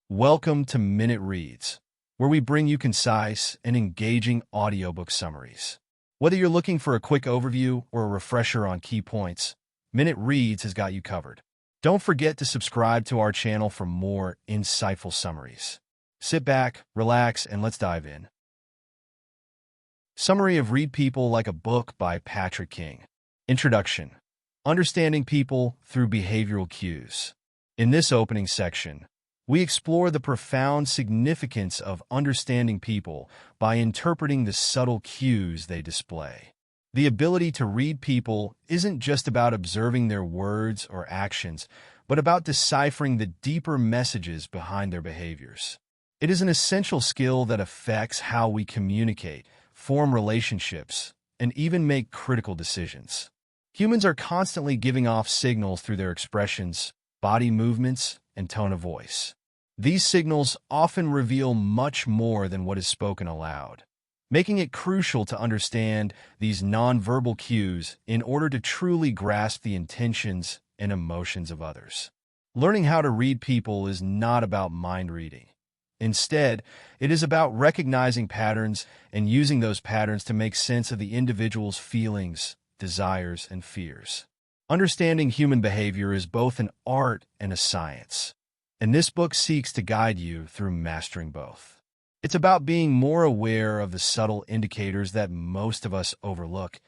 Welcome to Minute Reads, where we bring you concise and engaging audiobook summaries. Whether you're looking for a quick overview or a refresher on key points, Minute Reads has got you covered. Don't forget to subscribe to our channel for more insightful summaries. Sit back, relax, and let's dive in. Summary of Read People Like a Book by Patrick King. Introduction. Understanding people through behavioral cues. In this opening section, we explore the profound significance of understanding people by interpreting the subtle cues they display. The ability to read people isn't just about observing their words or actions, but about deciphering the deeper messages behind their behaviors. It is an essential skill that affects how we communicate, form relationships, and even make critical decisions. Humans are constantly giving off signals through their expressions, body movements, and tone of voice. These signals often reveal much more than what is spoken aloud, making it crucial to understand these nonverbal cues in order to truly grasp the intentions and emotions of others. Learning how to read people is not about mind reading. Instead, it is about recognizing patterns and using those patterns to make sense of the individual's feelings, desires, and fears. Understanding human behavior is both an art and a science, and this book seeks to guide you through mastering both. It's about being more aware of the subtle indicators that most of us overlook,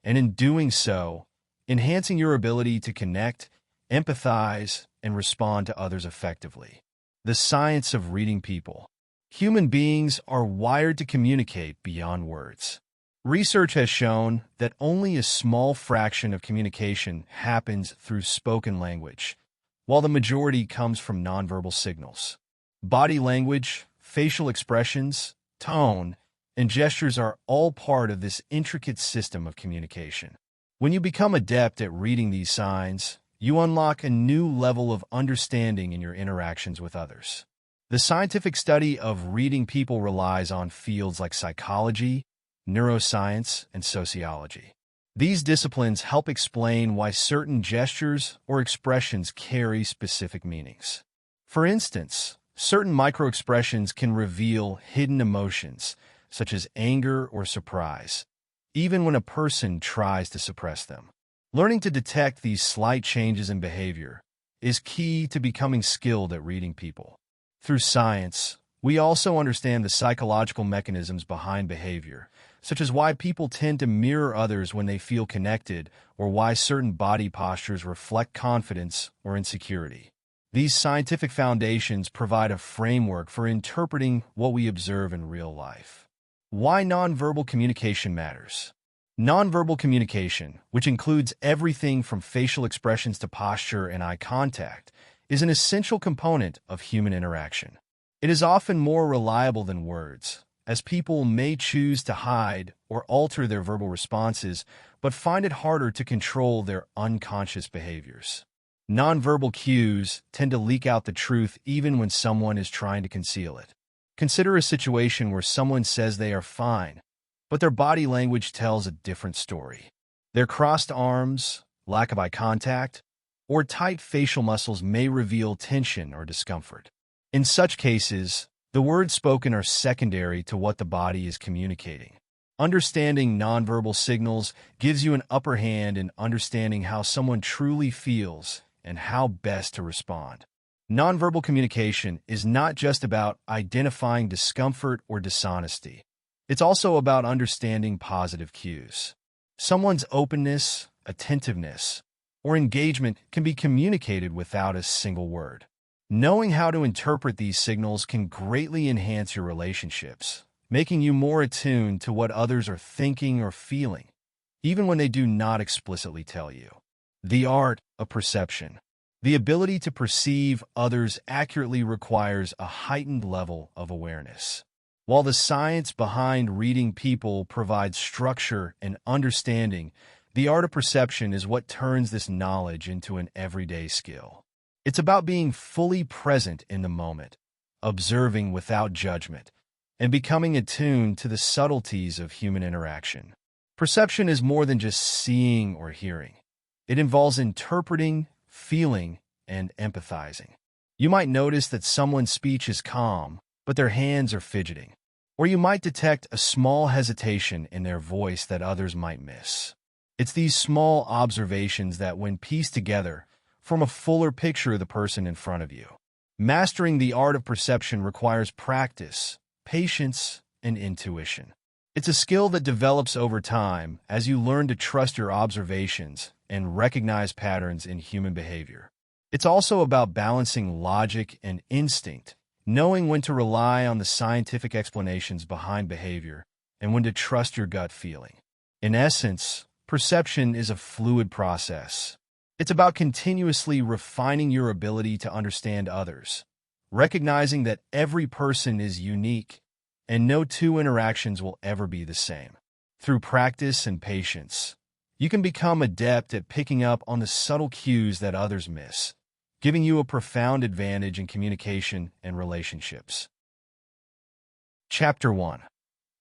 and in doing so, enhancing your ability to connect, empathize, and respond to others effectively. The science of reading people. Human beings are wired to communicate beyond words. Research has shown that only a small fraction of communication happens through spoken language, while the majority comes from nonverbal signals. Body language, facial expressions, tone, and gestures are all part of this intricate system of communication. When you become adept at reading these signs, you unlock a new level of understanding in your interactions with others. The scientific study of reading people relies on fields like psychology, neuroscience, and sociology. These disciplines help explain why certain gestures or expressions carry specific meanings. For instance, certain microexpressions can reveal hidden emotions, such as anger or surprise, even when a person tries to suppress them. Learning to detect these slight changes in behavior is key to becoming skilled at reading people. Through science, we also understand the psychological mechanisms behind behavior, such as why people tend to mirror others when they feel connected or why certain body postures reflect confidence or insecurity. These scientific foundations provide a framework for interpreting what we observe in real life. Why nonverbal communication matters. Nonverbal communication, which includes everything from facial expressions to posture and eye contact, is an essential component of human interaction. It is often more reliable than words, as people may choose to hide or alter their verbal responses, but find it harder to control their unconscious behaviors. Nonverbal cues tend to leak out the truth even when someone is trying to conceal it. Consider a situation where someone says they are fine, but their body language tells a different story. Their crossed arms, lack of eye contact, or tight facial muscles may reveal tension or discomfort. In such cases, the words spoken are secondary to what the body is communicating. Understanding nonverbal signals gives you an upper hand in understanding how someone truly feels and how best to respond. Nonverbal communication is not just about identifying discomfort or dishonesty. It's also about understanding positive cues. Someone's openness, attentiveness, or engagement can be communicated without a single word. Knowing how to interpret these signals can greatly enhance your relationships, making you more attuned to what others are thinking or feeling, even when they do not explicitly tell you. The art of perception. The ability to perceive others accurately requires a heightened level of awareness. While the science behind reading people provides structure and understanding, the art of perception is what turns this knowledge into an everyday skill. It's about being fully present in the moment, observing without judgment, and becoming attuned to the subtleties of human interaction. Perception is more than just seeing or hearing. It involves interpreting, feeling, and empathizing. You might notice that someone's speech is calm, but their hands are fidgeting. Or you might detect a small hesitation in their voice that others might miss. It's these small observations that, when pieced together, form a fuller picture of the person in front of you. Mastering the art of perception requires practice, patience, and intuition. It's a skill that develops over time as you learn to trust your observations and recognize patterns in human behavior. It's also about balancing logic and instinct, knowing when to rely on the scientific explanations behind behavior and when to trust your gut feeling. In essence, perception is a fluid process. It's about continuously refining your ability to understand others, recognizing that every person is unique and no two interactions will ever be the same. Through practice and patience, you can become adept at picking up on the subtle cues that others miss, giving you a profound advantage in communication and relationships. Chapter 1.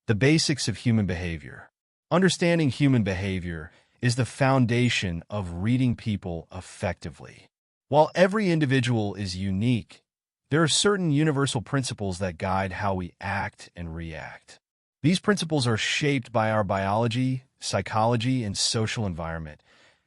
The Basics of Human Behavior. Understanding human behavior is the foundation of reading people effectively. While every individual is unique, there are certain universal principles that guide how we act and react. These principles are shaped by our biology, psychology, and social environment,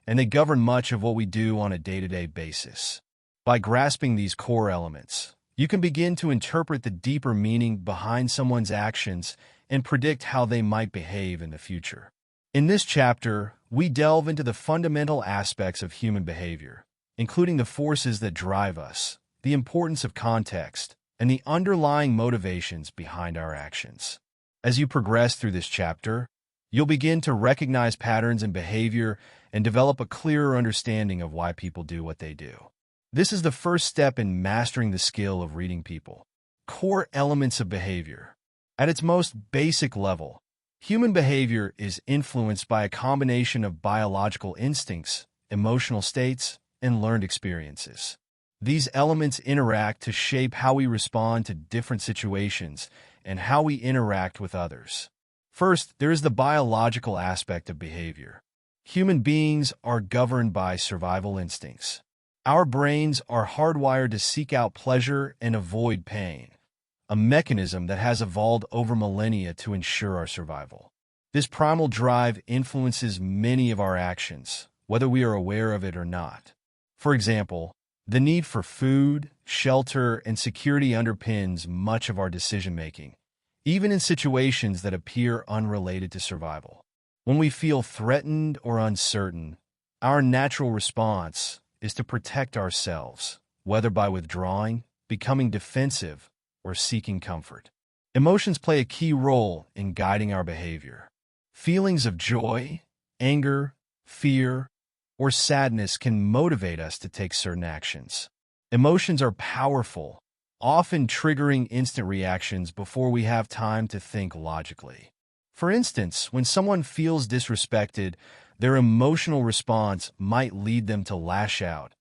and they govern much of what we do on a day-to-day basis. By grasping these core elements, you can begin to interpret the deeper meaning behind someone's actions and predict how they might behave in the future. In this chapter, we delve into the fundamental aspects of human behavior, including the forces that drive us, the importance of context, and the underlying motivations behind our actions. As you progress through this chapter, you'll begin to recognize patterns in behavior and develop a clearer understanding of why people do what they do. This is the first step in mastering the skill of reading people. Core elements of behavior. At its most basic level, human behavior is influenced by a combination of biological instincts, emotional states, and learned experiences. These elements interact to shape how we respond to different situations and how we interact with others. First, there is the biological aspect of behavior. Human beings are governed by survival instincts. Our brains are hardwired to seek out pleasure and avoid pain, a mechanism that has evolved over millennia to ensure our survival. This primal drive influences many of our actions, whether we are aware of it or not. For example, the need for food, shelter, and security underpins much of our decision-making, even in situations that appear unrelated to survival. When we feel threatened or uncertain, our natural response is to protect ourselves, whether by withdrawing, becoming defensive, or seeking comfort. Emotions play a key role in guiding our behavior. Feelings of joy, anger, fear, or sadness can motivate us to take certain actions. Emotions are powerful, often triggering instant reactions before we have time to think logically. For instance, when someone feels disrespected, their emotional response might lead them to lash out,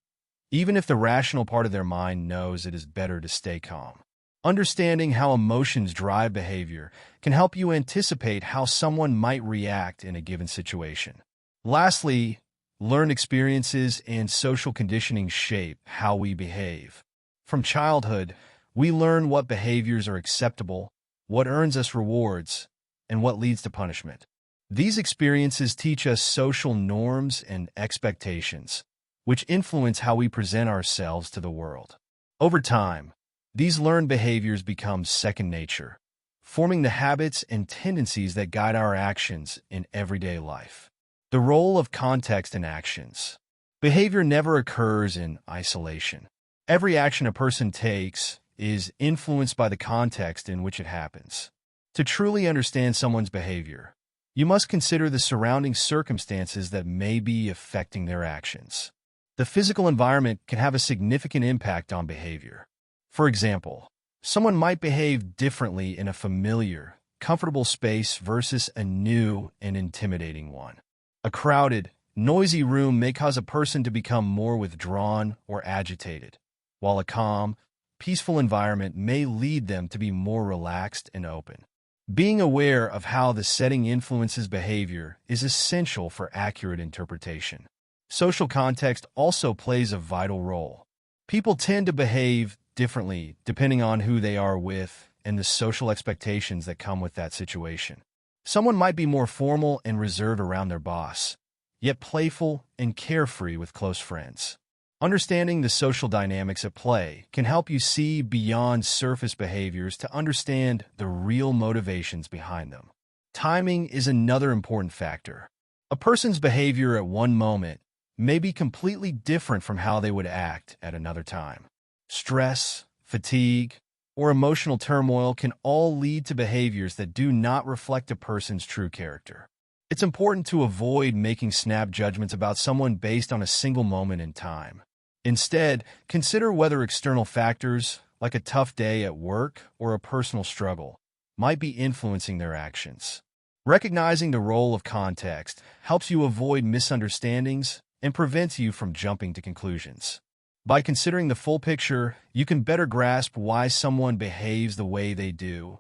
even if the rational part of their mind knows it is better to stay calm. Understanding how emotions drive behavior can help you anticipate how someone might react in a given situation. Lastly, learned experiences and social conditioning shape how we behave. From childhood, we learn what behaviors are acceptable, what earns us rewards, and what leads to punishment. These experiences teach us social norms and expectations, which influence how we present ourselves to the world. Over time, these learned behaviors become second nature, forming the habits and tendencies that guide our actions in everyday life. The role of context in actions. Behavior never occurs in isolation. Every action a person takes is influenced by the context in which it happens. To truly understand someone's behavior, you must consider the surrounding circumstances that may be affecting their actions. The physical environment can have a significant impact on behavior. For example, someone might behave differently in a familiar, comfortable space versus a new and intimidating one. A crowded, noisy room may cause a person to become more withdrawn or agitated, while a calm, peaceful environment may lead them to be more relaxed and open. Being aware of how the setting influences behavior is essential for accurate interpretation. Social context also plays a vital role. People tend to behave differently depending on who they are with and the social expectations that come with that situation. Someone might be more formal and reserved around their boss, yet playful and carefree with close friends. Understanding the social dynamics at play can help you see beyond surface behaviors to understand the real motivations behind them. Timing is another important factor. A person's behavior at one moment may be completely different from how they would act at another time. Stress, fatigue, or emotional turmoil can all lead to behaviors that do not reflect a person's true character. It's important to avoid making snap judgments about someone based on a single moment in time. Instead, consider whether external factors, like a tough day at work or a personal struggle, might be influencing their actions. Recognizing the role of context helps you avoid misunderstandings and prevents you from jumping to conclusions. By considering the full picture, you can better grasp why someone behaves the way they do,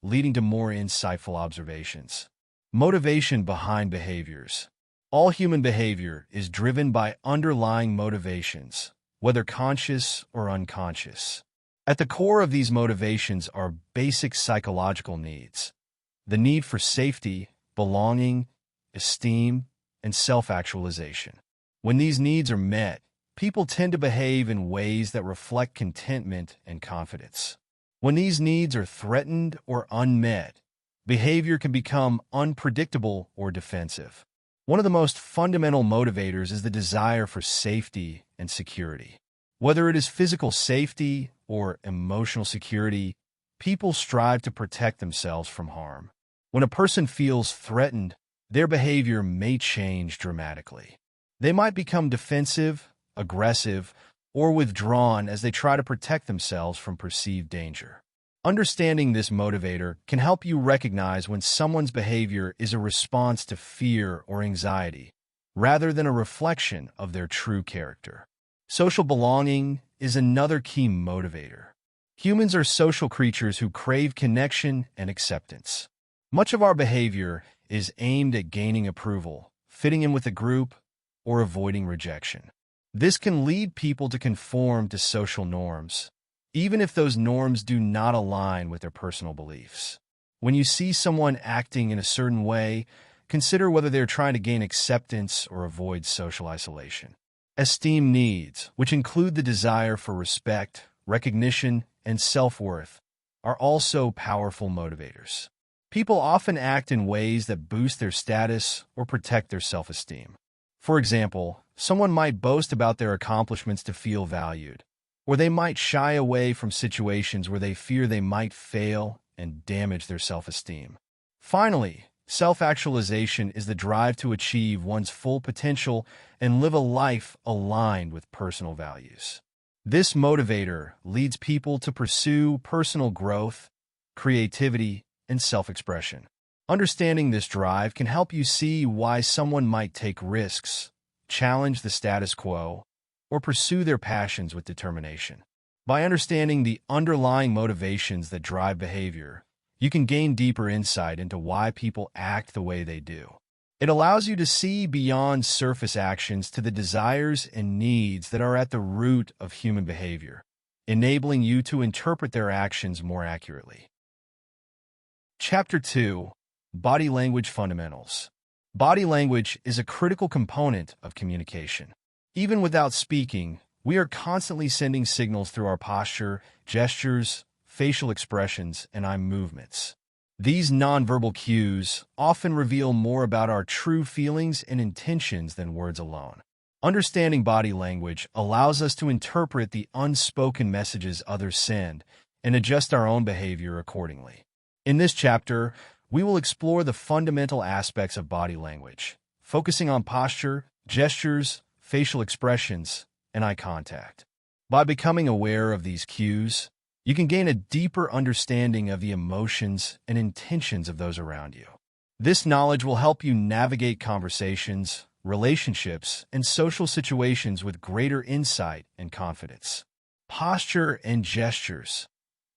leading to more insightful observations. Motivation behind behaviors. All human behavior is driven by underlying motivations, whether conscious or unconscious. At the core of these motivations are basic psychological needs: the need for safety, belonging, esteem, and self-actualization. When these needs are met, people tend to behave in ways that reflect contentment and confidence. When these needs are threatened or unmet, behavior can become unpredictable or defensive. One of the most fundamental motivators is the desire for safety and security. Whether it is physical safety or emotional security, people strive to protect themselves from harm. When a person feels threatened, their behavior may change dramatically. They might become defensive, aggressive, or withdrawn as they try to protect themselves from perceived danger. Understanding this motivator can help you recognize when someone's behavior is a response to fear or anxiety, rather than a reflection of their true character. Social belonging is another key motivator. Humans are social creatures who crave connection and acceptance. Much of our behavior is aimed at gaining approval, fitting in with a group, or avoiding rejection. This can lead people to conform to social norms, even if those norms do not align with their personal beliefs. When you see someone acting in a certain way, consider whether they're trying to gain acceptance or avoid social isolation. Esteem needs, which include the desire for respect, recognition, and self-worth, are also powerful motivators. People often act in ways that boost their status or protect their self-esteem. For example, someone might boast about their accomplishments to feel valued, or they might shy away from situations where they fear they might fail and damage their self-esteem. Finally, self-actualization is the drive to achieve one's full potential and live a life aligned with personal values. This motivator leads people to pursue personal growth, creativity, and self-expression. Understanding this drive can help you see why someone might take risks, challenge the status quo, or pursue their passions with determination. By understanding the underlying motivations that drive behavior, you can gain deeper insight into why people act the way they do. It allows you to see beyond surface actions to the desires and needs that are at the root of human behavior, enabling you to interpret their actions more accurately. Chapter 2: Body Language Fundamentals. Body language is a critical component of communication. Even without speaking, we are constantly sending signals through our posture, gestures, facial expressions, and eye movements. These nonverbal cues often reveal more about our true feelings and intentions than words alone. Understanding body language allows us to interpret the unspoken messages others send and adjust our own behavior accordingly. In this chapter, we will explore the fundamental aspects of body language, focusing on posture, gestures, facial expressions, and eye contact. By becoming aware of these cues, you can gain a deeper understanding of the emotions and intentions of those around you. This knowledge will help you navigate conversations, relationships, and social situations with greater insight and confidence. Posture and gestures.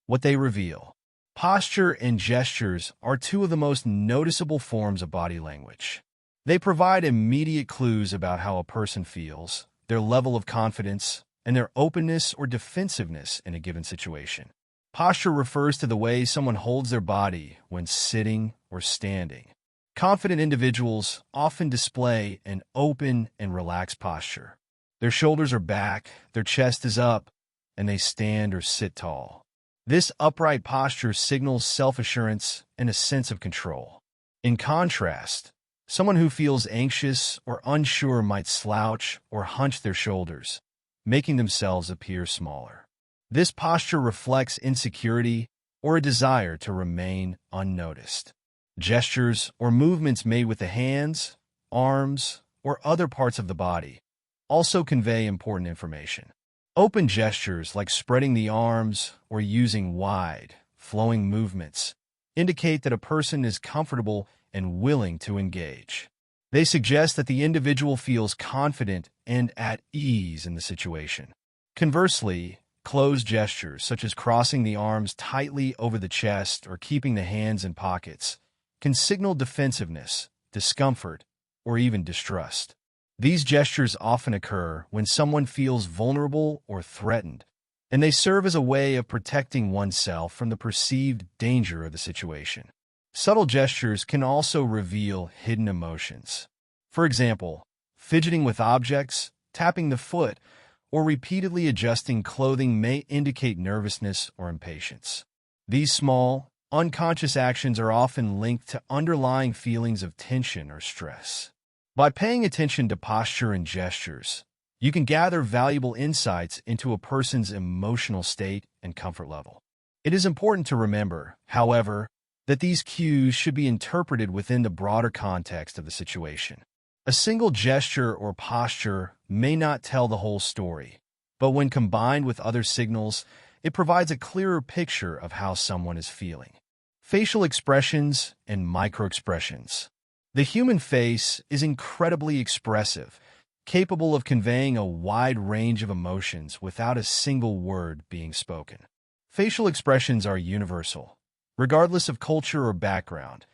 What they reveal. Posture and gestures are two of the most noticeable forms of body language. They provide immediate clues about how a person feels, their level of confidence, and their openness or defensiveness in a given situation. Posture refers to the way someone holds their body when sitting or standing. Confident individuals often display an open and relaxed posture. Their shoulders are back, their chest is up, and they stand or sit tall. This upright posture signals self-assurance and a sense of control. In contrast, someone who feels anxious or unsure might slouch or hunch their shoulders, making themselves appear smaller. This posture reflects insecurity or a desire to remain unnoticed. Gestures or movements made with the hands, arms, or other parts of the body also convey important information. Open gestures like spreading the arms or using wide, flowing movements indicate that a person is comfortable and willing to engage. They suggest that the individual feels confident and at ease in the situation. Conversely, closed gestures such as crossing the arms tightly over the chest or keeping the hands in pockets can signal defensiveness, discomfort, or even distrust. These gestures often occur when someone feels vulnerable or threatened, and they serve as a way of protecting oneself from the perceived danger of the situation. Subtle gestures can also reveal hidden emotions. For example, fidgeting with objects, tapping the foot, or repeatedly adjusting clothing may indicate nervousness or impatience. These small, unconscious actions are often linked to underlying feelings of tension or stress. By paying attention to posture and gestures, you can gather valuable insights into a person's emotional state and comfort level. It is important to remember, however, that these cues should be interpreted within the broader context of the situation. A single gesture or posture may not tell the whole story, but when combined with other signals, it provides a clearer picture of how someone is feeling. Facial expressions and microexpressions. The human face is incredibly expressive, capable of conveying a wide range of emotions without a single word being spoken. Facial expressions are universal. Regardless of culture or background,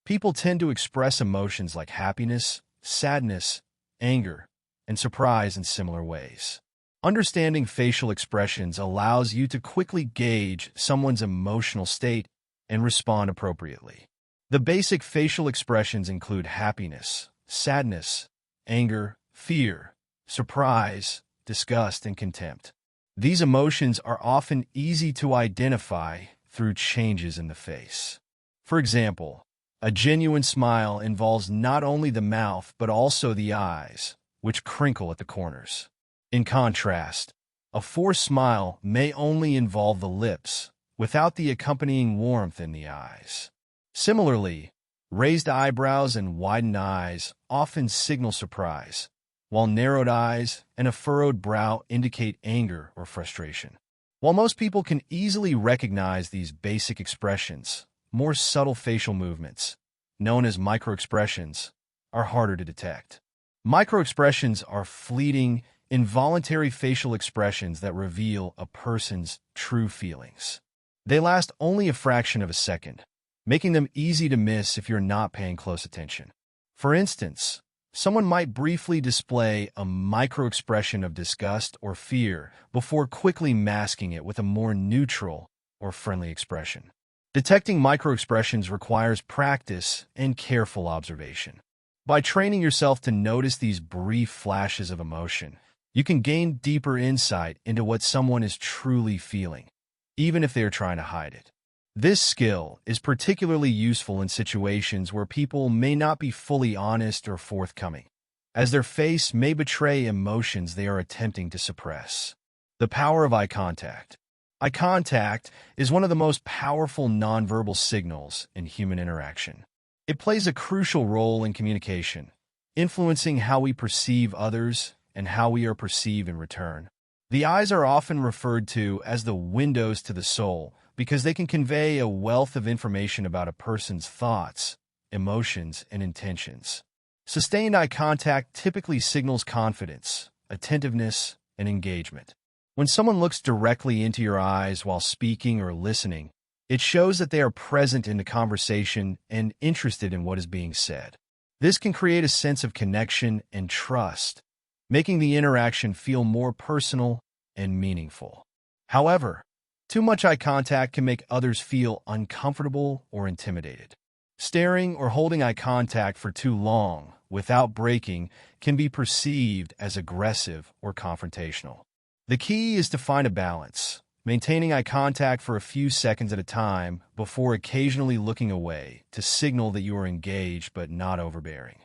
people tend to express emotions like happiness, sadness, anger, and surprise in similar ways. Understanding facial expressions allows you to quickly gauge someone's emotional state and respond appropriately. The basic facial expressions include happiness, sadness, anger, fear, surprise, disgust, and contempt. These emotions are often easy to identify through changes in the face. For example, a genuine smile involves not only the mouth but also the eyes, which crinkle at the corners. In contrast, a forced smile may only involve the lips, without the accompanying warmth in the eyes. Similarly, raised eyebrows and widened eyes often signal surprise, while narrowed eyes and a furrowed brow indicate anger or frustration. While most people can easily recognize these basic expressions, more subtle facial movements, known as microexpressions, are harder to detect. Microexpressions are fleeting, involuntary facial expressions that reveal a person's true feelings. They last only a fraction of a second, making them easy to miss if you're not paying close attention. For instance, someone might briefly display a microexpression of disgust or fear before quickly masking it with a more neutral or friendly expression. Detecting microexpressions requires practice and careful observation. By training yourself to notice these brief flashes of emotion, you can gain deeper insight into what someone is truly feeling, even if they are trying to hide it. This skill is particularly useful in situations where people may not be fully honest or forthcoming, as their face may betray emotions they are attempting to suppress. The power of eye contact. Eye contact is one of the most powerful nonverbal signals in human interaction. It plays a crucial role in communication, influencing how we perceive others and how we are perceived in return. The eyes are often referred to as the windows to the soul because they can convey a wealth of information about a person's thoughts, emotions, and intentions. Sustained eye contact typically signals confidence, attentiveness, and engagement. When someone looks directly into your eyes while speaking or listening, it shows that they are present in the conversation and interested in what is being said. This can create a sense of connection and trust, making the interaction feel more personal and meaningful. However, too much eye contact can make others feel uncomfortable or intimidated. Staring or holding eye contact for too long without breaking can be perceived as aggressive or confrontational. The key is to find a balance, maintaining eye contact for a few seconds at a time before occasionally looking away to signal that you are engaged but not overbearing.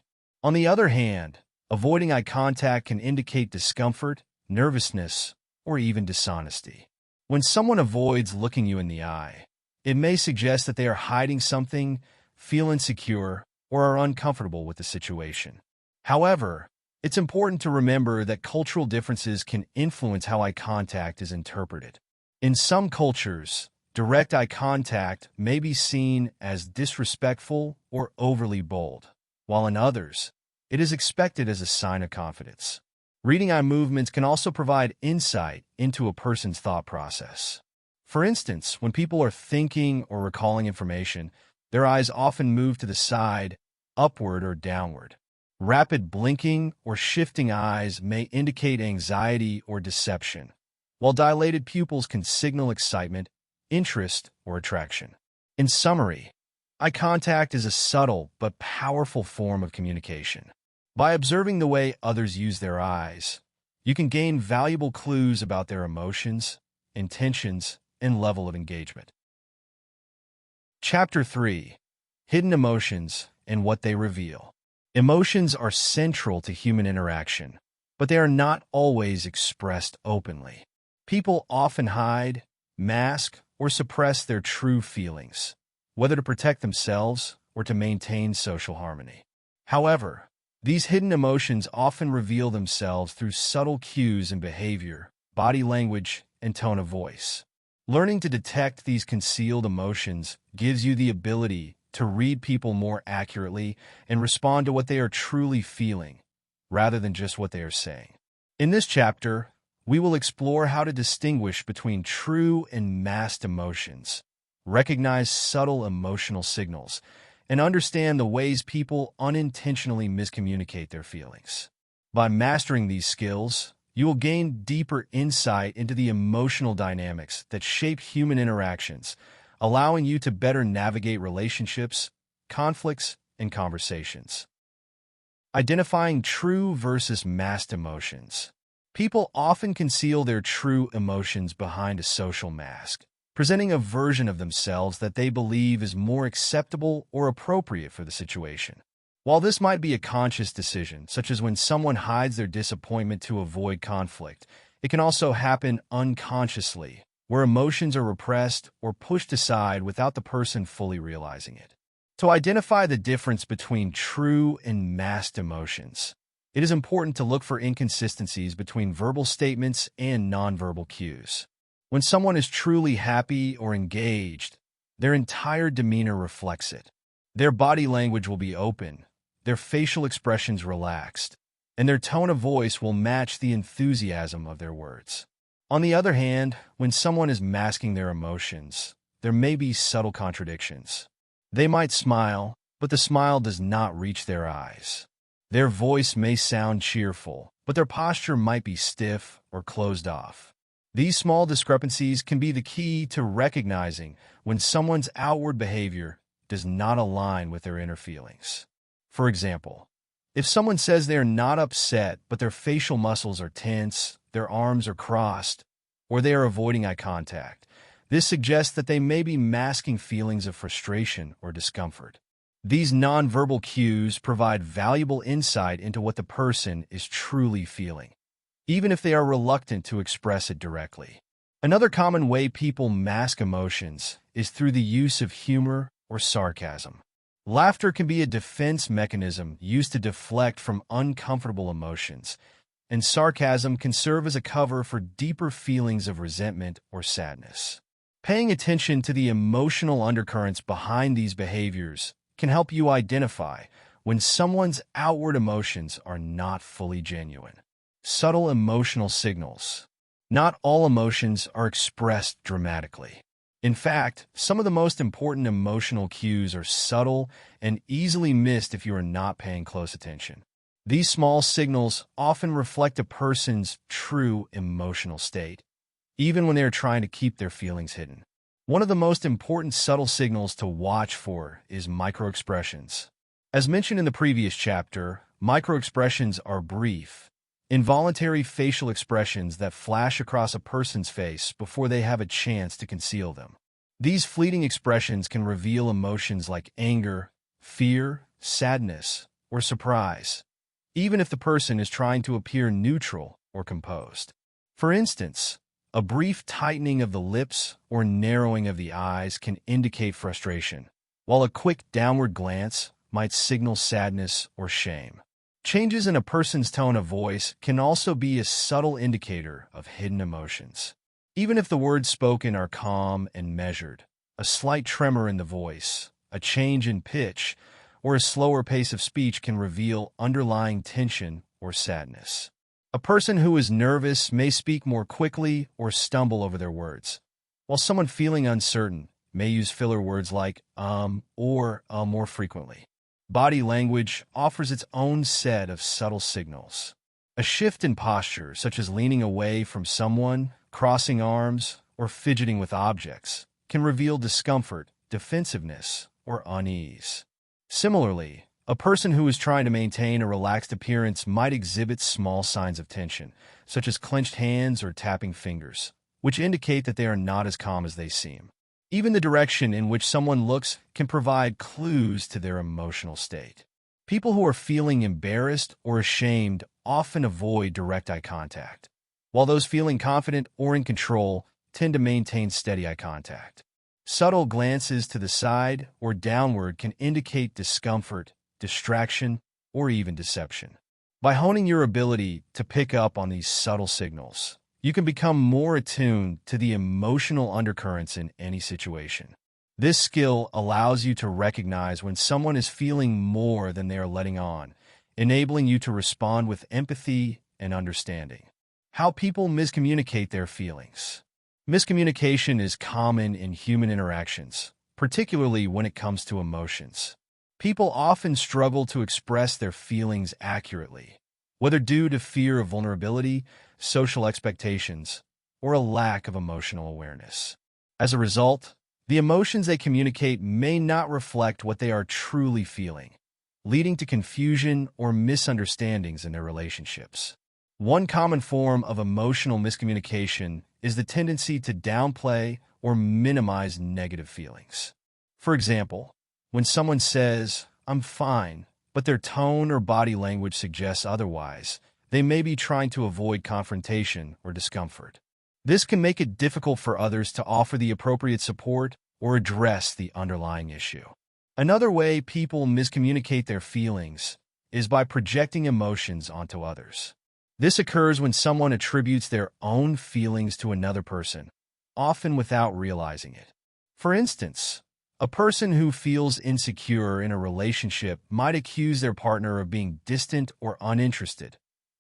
On the other hand, avoiding eye contact can indicate discomfort, nervousness, or even dishonesty. When someone avoids looking you in the eye, it may suggest that they are hiding something, feel insecure, or are uncomfortable with the situation. However, it's important to remember that cultural differences can influence how eye contact is interpreted. In some cultures, direct eye contact may be seen as disrespectful or overly bold, while in others, it is expected as a sign of confidence. Reading eye movements can also provide insight into a person's thought process. For instance, when people are thinking or recalling information, their eyes often move to the side, upward, or downward. Rapid blinking or shifting eyes may indicate anxiety or deception, while dilated pupils can signal excitement, interest, or attraction. In summary, eye contact is a subtle but powerful form of communication. By observing the way others use their eyes, you can gain valuable clues about their emotions, intentions, and level of engagement. Chapter 3: Hidden Emotions and What They Reveal. Emotions are central to human interaction, but they are not always expressed openly. People often hide, mask, or suppress their true feelings, whether to protect themselves or to maintain social harmony. However, these hidden emotions often reveal themselves through subtle cues in behavior, body language, and tone of voice. Learning to detect these concealed emotions gives you the ability to read people more accurately and respond to what they are truly feeling, rather than just what they are saying. In this chapter, we will explore how to distinguish between true and masked emotions, recognize subtle emotional signals, and understand the ways people unintentionally miscommunicate their feelings. By mastering these skills, you will gain deeper insight into the emotional dynamics that shape human interactions, allowing you to better navigate relationships, conflicts, and conversations. Identifying true versus masked emotions. People often conceal their true emotions behind a social mask, presenting a version of themselves that they believe is more acceptable or appropriate for the situation. While this might be a conscious decision, such as when someone hides their disappointment to avoid conflict, it can also happen unconsciously, where emotions are repressed or pushed aside without the person fully realizing it. To identify the difference between true and masked emotions, it is important to look for inconsistencies between verbal statements and nonverbal cues. When someone is truly happy or engaged, their entire demeanor reflects it. Their body language will be open, their facial expressions relaxed, and their tone of voice will match the enthusiasm of their words. On the other hand, when someone is masking their emotions, there may be subtle contradictions. They might smile, but the smile does not reach their eyes. Their voice may sound cheerful, but their posture might be stiff or closed off. These small discrepancies can be the key to recognizing when someone's outward behavior does not align with their inner feelings. For example, if someone says they are not upset but their facial muscles are tense, their arms are crossed, or they are avoiding eye contact, this suggests that they may be masking feelings of frustration or discomfort. These nonverbal cues provide valuable insight into what the person is truly feeling, even if they are reluctant to express it directly. Another common way people mask emotions is through the use of humor or sarcasm. Laughter can be a defense mechanism used to deflect from uncomfortable emotions, and sarcasm can serve as a cover for deeper feelings of resentment or sadness. Paying attention to the emotional undercurrents behind these behaviors can help you identify when someone's outward emotions are not fully genuine. Subtle emotional signals. Not all emotions are expressed dramatically. In fact, some of the most important emotional cues are subtle and easily missed if you are not paying close attention. These small signals often reflect a person's true emotional state, even when they are trying to keep their feelings hidden. One of the most important subtle signals to watch for is microexpressions. As mentioned in the previous chapter, microexpressions are brief, involuntary facial expressions that flash across a person's face before they have a chance to conceal them. These fleeting expressions can reveal emotions like anger, fear, sadness, or surprise, even if the person is trying to appear neutral or composed. For instance, a brief tightening of the lips or narrowing of the eyes can indicate frustration, while a quick downward glance might signal sadness or shame. Changes in a person's tone of voice can also be a subtle indicator of hidden emotions. Even if the words spoken are calm and measured, a slight tremor in the voice, a change in pitch, or a slower pace of speech can reveal underlying tension or sadness. A person who is nervous may speak more quickly or stumble over their words, while someone feeling uncertain may use filler words like or more frequently. Body language offers its own set of subtle signals. A shift in posture, such as leaning away from someone, crossing arms, or fidgeting with objects, can reveal discomfort, defensiveness, or unease. Similarly, a person who is trying to maintain a relaxed appearance might exhibit small signs of tension, such as clenched hands or tapping fingers, which indicate that they are not as calm as they seem. Even the direction in which someone looks can provide clues to their emotional state. People who are feeling embarrassed or ashamed often avoid direct eye contact, while those feeling confident or in control tend to maintain steady eye contact. Subtle glances to the side or downward can indicate discomfort, distraction, or even deception. By honing your ability to pick up on these subtle signals, you can become more attuned to the emotional undercurrents in any situation. This skill allows you to recognize when someone is feeling more than they are letting on, enabling you to respond with empathy and understanding. How people miscommunicate their feelings. Miscommunication is common in human interactions, particularly when it comes to emotions. People often struggle to express their feelings accurately, whether due to fear of vulnerability, social expectations, or a lack of emotional awareness. As a result, the emotions they communicate may not reflect what they are truly feeling, leading to confusion or misunderstandings in their relationships. One common form of emotional miscommunication is the tendency to downplay or minimize negative feelings. For example, when someone says, "I'm fine," but their tone or body language suggests otherwise, they may be trying to avoid confrontation or discomfort. This can make it difficult for others to offer the appropriate support or address the underlying issue. Another way people miscommunicate their feelings is by projecting emotions onto others. This occurs when someone attributes their own feelings to another person, often without realizing it. For instance, a person who feels insecure in a relationship might accuse their partner of being distant or uninterested,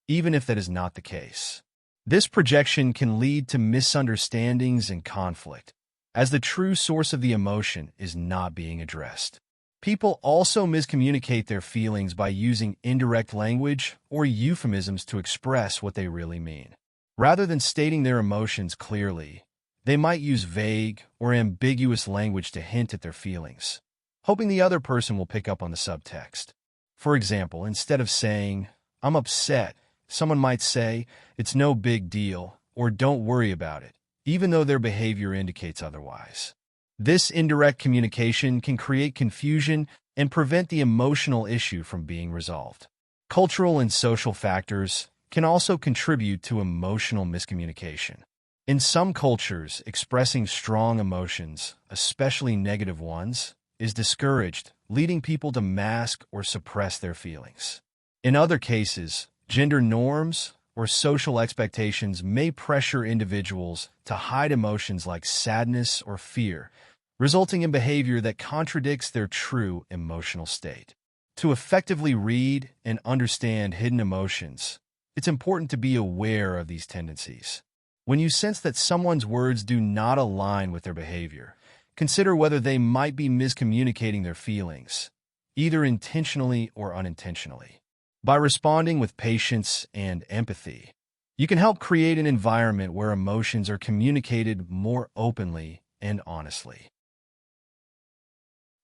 even if that is not the case. This projection can lead to misunderstandings and conflict, as the true source of the emotion is not being addressed. People also miscommunicate their feelings by using indirect language or euphemisms to express what they really mean. Rather than stating their emotions clearly, they might use vague or ambiguous language to hint at their feelings, hoping the other person will pick up on the subtext. For example, instead of saying, "I'm upset," someone might say, "It's no big deal," or "Don't worry about it," even though their behavior indicates otherwise. This indirect communication can create confusion and prevent the emotional issue from being resolved. Cultural and social factors can also contribute to emotional miscommunication. In some cultures, expressing strong emotions, especially negative ones, is discouraged, leading people to mask or suppress their feelings. In other cases, gender norms or social expectations may pressure individuals to hide emotions like sadness or fear, resulting in behavior that contradicts their true emotional state. To effectively read and understand hidden emotions, it's important to be aware of these tendencies. When you sense that someone's words do not align with their behavior, consider whether they might be miscommunicating their feelings, either intentionally or unintentionally. By responding with patience and empathy, you can help create an environment where emotions are communicated more openly and honestly.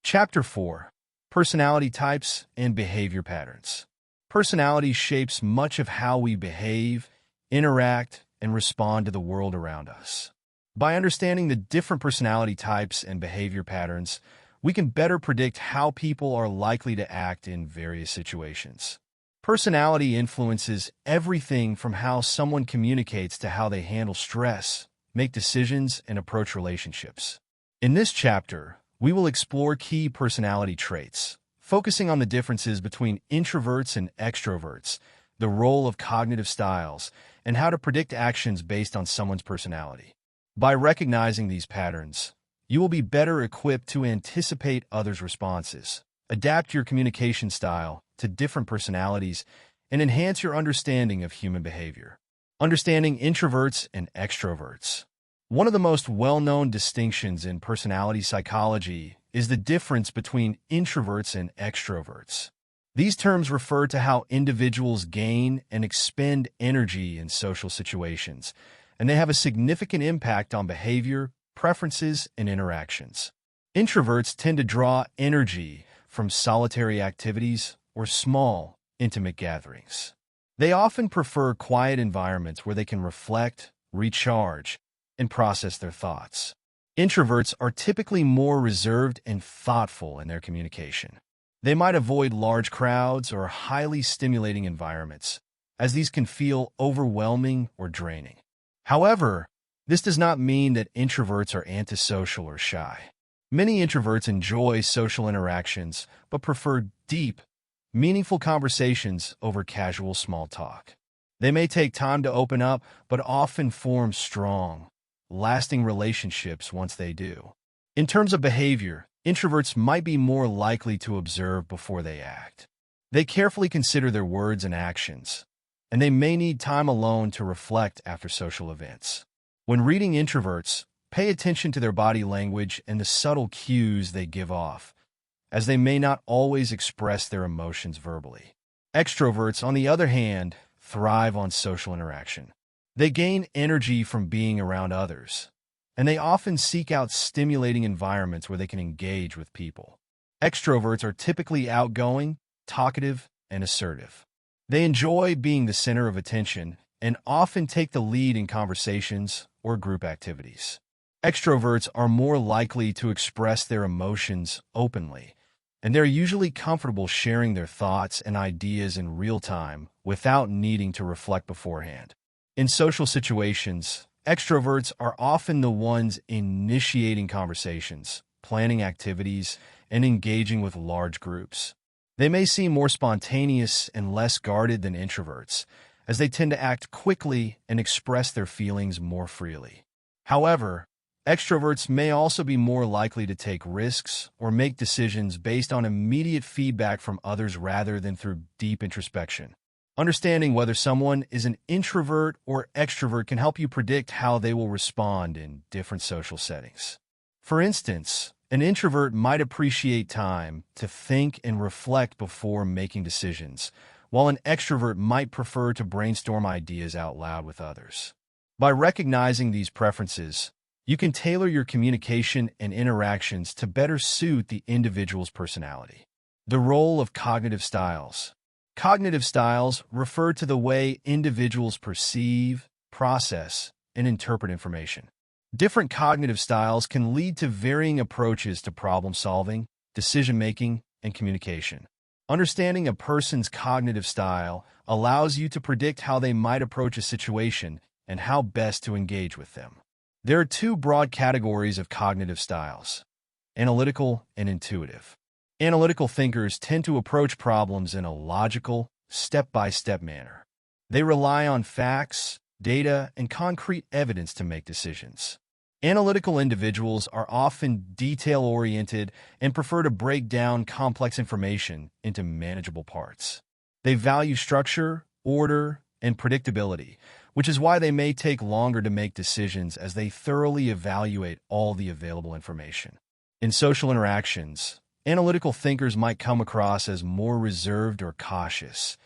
Chapter 4: Personality Types and Behavior Patterns. Personality shapes much of how we behave, interact, and respond to the world around us. By understanding the different personality types and behavior patterns, we can better predict how people are likely to act in various situations. Personality influences everything from how someone communicates to how they handle stress, make decisions, and approach relationships. In this chapter, we will explore key personality traits, focusing on the differences between introverts and extroverts, the role of cognitive styles, and how to predict actions based on someone's personality. By recognizing these patterns, you will be better equipped to anticipate others' responses, adapt your communication style to different personalities, and enhance your understanding of human behavior. Understanding introverts and extroverts. One of the most well-known distinctions in personality psychology is the difference between introverts and extroverts. These terms refer to how individuals gain and expend energy in social situations, and they have a significant impact on behavior, preferences, and interactions. Introverts tend to draw energy from solitary activities or small, intimate gatherings. They often prefer quiet environments where they can reflect, recharge, and process their thoughts. Introverts are typically more reserved and thoughtful in their communication. They might avoid large crowds or highly stimulating environments, as these can feel overwhelming or draining. However, this does not mean that introverts are antisocial or shy. Many introverts enjoy social interactions but prefer deep, meaningful conversations over casual small talk. They may take time to open up, but often form strong, lasting relationships once they do. In terms of behavior, introverts might be more likely to observe before they act. They carefully consider their words and actions, and they may need time alone to reflect after social events. When reading introverts, pay attention to their body language and the subtle cues they give off, as they may not always express their emotions verbally. Extroverts, on the other hand, thrive on social interaction. They gain energy from being around others, and they often seek out stimulating environments where they can engage with people. Extroverts are typically outgoing, talkative, and assertive. They enjoy being the center of attention and often take the lead in conversations or group activities. Extroverts are more likely to express their emotions openly, and they're usually comfortable sharing their thoughts and ideas in real time without needing to reflect beforehand. In social situations, extroverts are often the ones initiating conversations, planning activities, and engaging with large groups. They may seem more spontaneous and less guarded than introverts, as they tend to act quickly and express their feelings more freely. However, extroverts may also be more likely to take risks or make decisions based on immediate feedback from others rather than through deep introspection. Understanding whether someone is an introvert or extrovert can help you predict how they will respond in different social settings. For instance, an introvert might appreciate time to think and reflect before making decisions, while an extrovert might prefer to brainstorm ideas out loud with others. By recognizing these preferences, you can tailor your communication and interactions to better suit the individual's personality. The role of cognitive styles. Cognitive styles refer to the way individuals perceive, process, and interpret information. Different cognitive styles can lead to varying approaches to problem-solving, decision-making, and communication. Understanding a person's cognitive style allows you to predict how they might approach a situation and how best to engage with them. There are two broad categories of cognitive styles: analytical and intuitive. Analytical thinkers tend to approach problems in a logical, step-by-step manner. They rely on facts, data, and concrete evidence to make decisions. Analytical individuals are often detail-oriented and prefer to break down complex information into manageable parts. They value structure, order, and predictability, which is why they may take longer to make decisions as they thoroughly evaluate all the available information. In social interactions, analytical thinkers might come across as more reserved or cautious,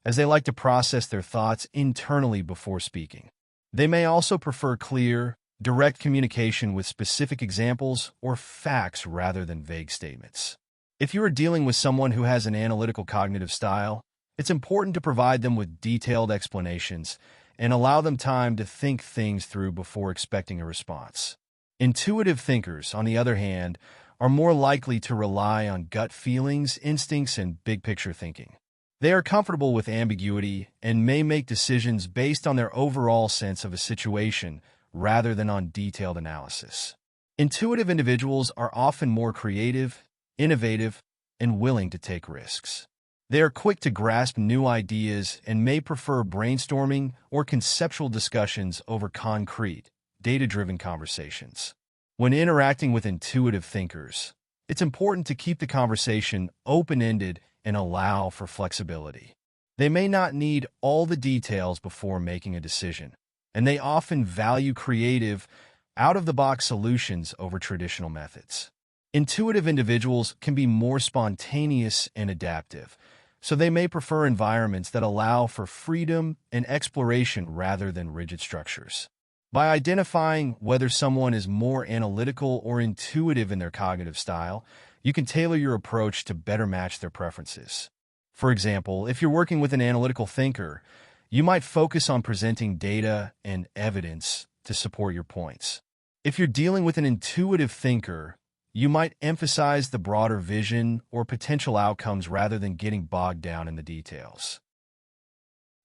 as they like to process their thoughts internally before speaking. They may also prefer clear, direct communication with specific examples or facts rather than vague statements. If you are dealing with someone who has an analytical cognitive style, it's important to provide them with detailed explanations and allow them time to think things through before expecting a response. Intuitive thinkers, on the other hand, are more likely to rely on gut feelings, instincts, and big-picture thinking. They are comfortable with ambiguity and may make decisions based on their overall sense of a situation rather than on detailed analysis. Intuitive individuals are often more creative, innovative, and willing to take risks. They are quick to grasp new ideas and may prefer brainstorming or conceptual discussions over concrete, data-driven conversations. When interacting with intuitive thinkers, it's important to keep the conversation open-ended and allow for flexibility. They may not need all the details before making a decision, and they often value creative, out-of-the-box solutions over traditional methods. Intuitive individuals can be more spontaneous and adaptive, so they may prefer environments that allow for freedom and exploration rather than rigid structures. By identifying whether someone is more analytical or intuitive in their cognitive style, you can tailor your approach to better match their preferences. For example, if you're working with an analytical thinker, you might focus on presenting data and evidence to support your points. If you're dealing with an intuitive thinker, you might emphasize the broader vision or potential outcomes rather than getting bogged down in the details.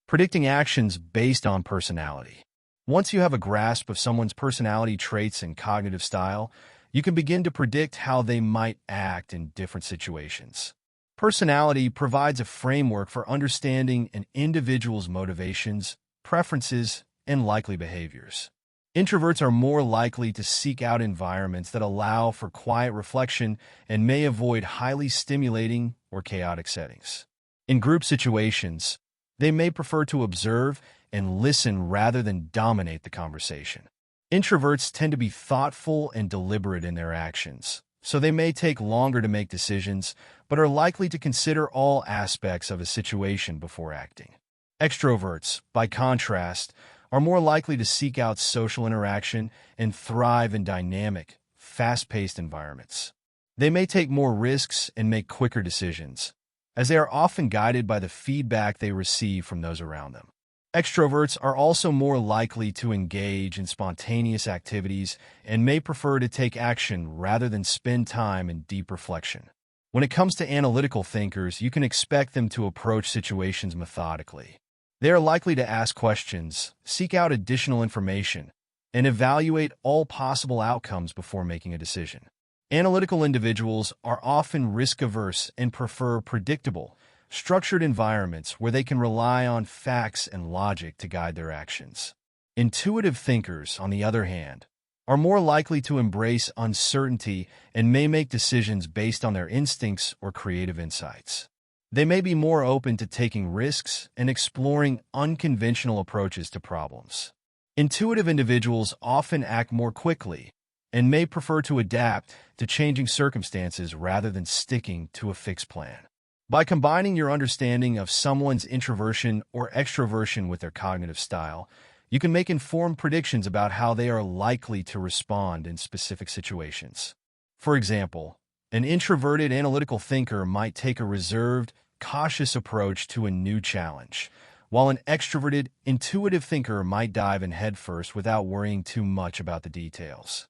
Predicting actions based on personality. Once you have a grasp of someone's personality traits and cognitive style, you can begin to predict how they might act in different situations. Personality provides a framework for understanding an individual's motivations, preferences, and likely behaviors. Introverts are more likely to seek out environments that allow for quiet reflection and may avoid highly stimulating or chaotic settings. In group situations, they may prefer to observe and listen rather than dominate the conversation. Introverts tend to be thoughtful and deliberate in their actions, so they may take longer to make decisions, but are likely to consider all aspects of a situation before acting. Extroverts, by contrast, are more likely to seek out social interaction and thrive in dynamic, fast-paced environments. They may take more risks and make quicker decisions, as they are often guided by the feedback they receive from those around them. Extroverts are also more likely to engage in spontaneous activities and may prefer to take action rather than spend time in deep reflection. When it comes to analytical thinkers, you can expect them to approach situations methodically. They are likely to ask questions, seek out additional information, and evaluate all possible outcomes before making a decision. Analytical individuals are often risk-averse and prefer predictable, structured environments where they can rely on facts and logic to guide their actions. Intuitive thinkers, on the other hand, are more likely to embrace uncertainty and may make decisions based on their instincts or creative insights. They may be more open to taking risks and exploring unconventional approaches to problems. Intuitive individuals often act more quickly and may prefer to adapt to changing circumstances rather than sticking to a fixed plan. By combining your understanding of someone's introversion or extroversion with their cognitive style, you can make informed predictions about how they are likely to respond in specific situations. For example, an introverted analytical thinker might take a reserved, cautious approach to a new challenge, while an extroverted, intuitive thinker might dive in headfirst without worrying too much about the details.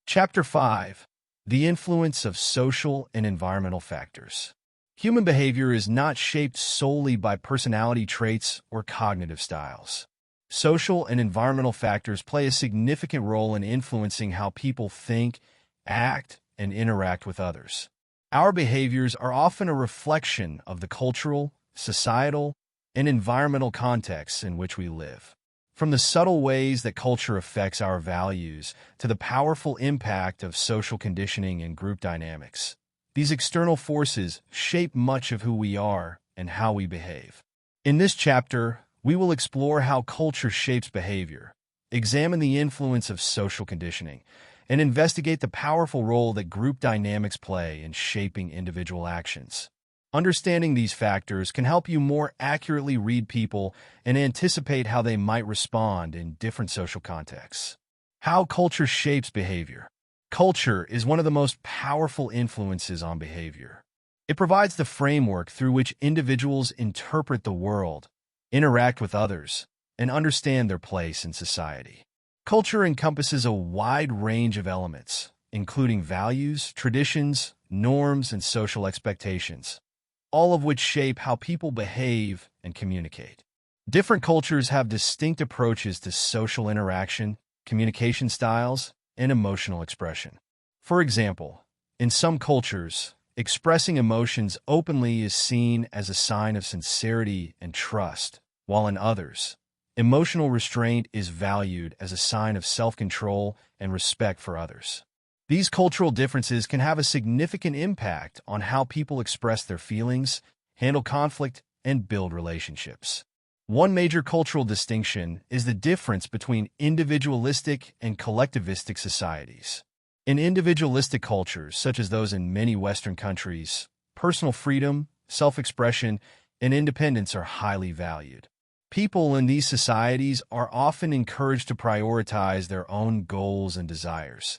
Chapter 5. The influence of social and environmental factors. Human behavior is not shaped solely by personality traits or cognitive styles. Social and environmental factors play a significant role in influencing how people think, act, and interact with others. Our behaviors are often a reflection of the cultural, societal, and environmental contexts in which we live. From the subtle ways that culture affects our values to the powerful impact of social conditioning and group dynamics, these external forces shape much of who we are and how we behave. In this chapter, we will explore how culture shapes behavior, examine the influence of social conditioning, and investigate the powerful role that group dynamics play in shaping individual actions. Understanding these factors can help you more accurately read people and anticipate how they might respond in different social contexts. How culture shapes behavior. Culture is one of the most powerful influences on behavior. It provides the framework through which individuals interpret the world, interact with others, and understand their place in society. Culture encompasses a wide range of elements, including values, traditions, norms, and social expectations, all of which shape how people behave and communicate. Different cultures have distinct approaches to social interaction, communication styles, and emotional expression. For example, in some cultures, expressing emotions openly is seen as a sign of sincerity and trust, while in others, emotional restraint is valued as a sign of self-control and respect for others. These cultural differences can have a significant impact on how people express their feelings, handle conflict, and build relationships. One major cultural distinction is the difference between individualistic and collectivistic societies. In individualistic cultures, such as those in many Western countries, personal freedom, self-expression, and independence are highly valued. People in these societies are often encouraged to prioritize their own goals and desires,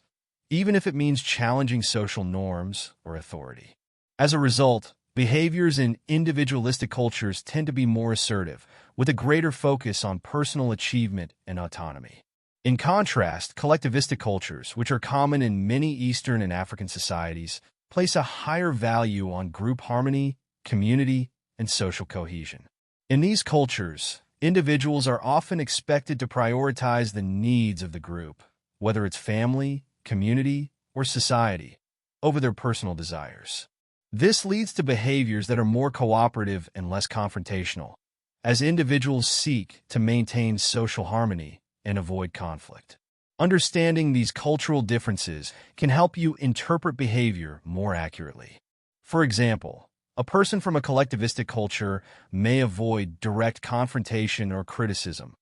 even if it means challenging social norms or authority. As a result, behaviors in individualistic cultures tend to be more assertive, with a greater focus on personal achievement and autonomy. In contrast, collectivistic cultures, which are common in many Eastern and African societies, place a higher value on group harmony, community, and social cohesion. In these cultures, individuals are often expected to prioritize the needs of the group, whether it's family, community, or society, over their personal desires. This leads to behaviors that are more cooperative and less confrontational, as individuals seek to maintain social harmony and avoid conflict. Understanding these cultural differences can help you interpret behavior more accurately. For example, a person from a collectivistic culture may avoid direct confrontation or criticism,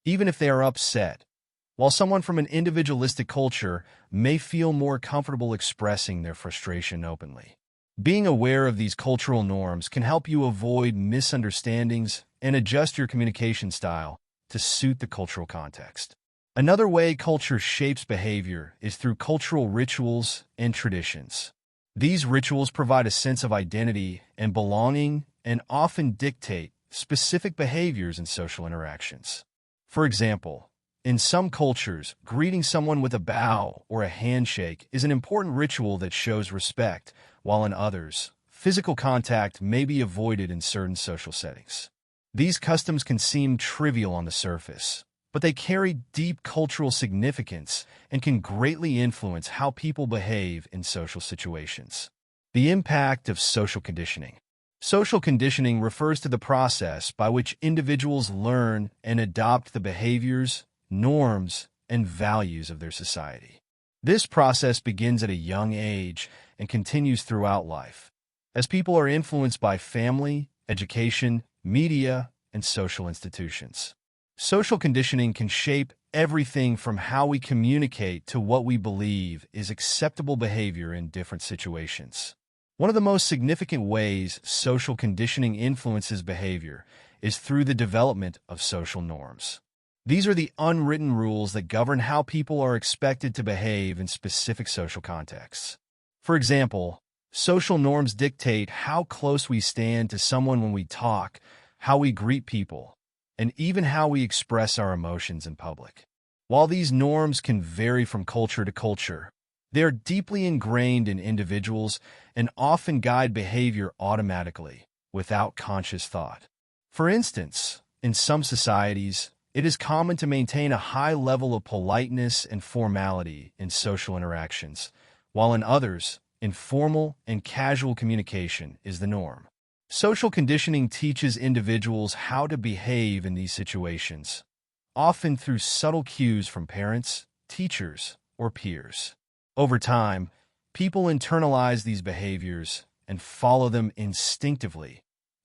even if they are upset, while someone from an individualistic culture may feel more comfortable expressing their frustration openly. Being aware of these cultural norms can help you avoid misunderstandings and adjust your communication style to suit the cultural context. Another way culture shapes behavior is through cultural rituals and traditions. These rituals provide a sense of identity and belonging and often dictate specific behaviors in social interactions. For example, in some cultures, greeting someone with a bow or a handshake is an important ritual that shows respect, while in others, physical contact may be avoided in certain social settings. These customs can seem trivial on the surface, but they carry deep cultural significance and can greatly influence how people behave in social situations. The impact of social conditioning. Social conditioning refers to the process by which individuals learn and adopt the behaviors, norms, and values of their society. This process begins at a young age and continues throughout life, as people are influenced by family, education, media, and social institutions. Social conditioning can shape everything from how we communicate to what we believe is acceptable behavior in different situations. One of the most significant ways social conditioning influences behavior is through the development of social norms. These are the unwritten rules that govern how people are expected to behave in specific social contexts. For example, social norms dictate how close we stand to someone when we talk, how we greet people, and even how we express our emotions in public. While these norms can vary from culture to culture, they are deeply ingrained in individuals and often guide behavior automatically, without conscious thought. For instance, in some societies, it is common to maintain a high level of politeness and formality in social interactions, while in others, informal and casual communication is the norm. Social conditioning teaches individuals how to behave in these situations, often through subtle cues from parents, teachers, or peers. Over time, people internalize these behaviors and follow them instinctively,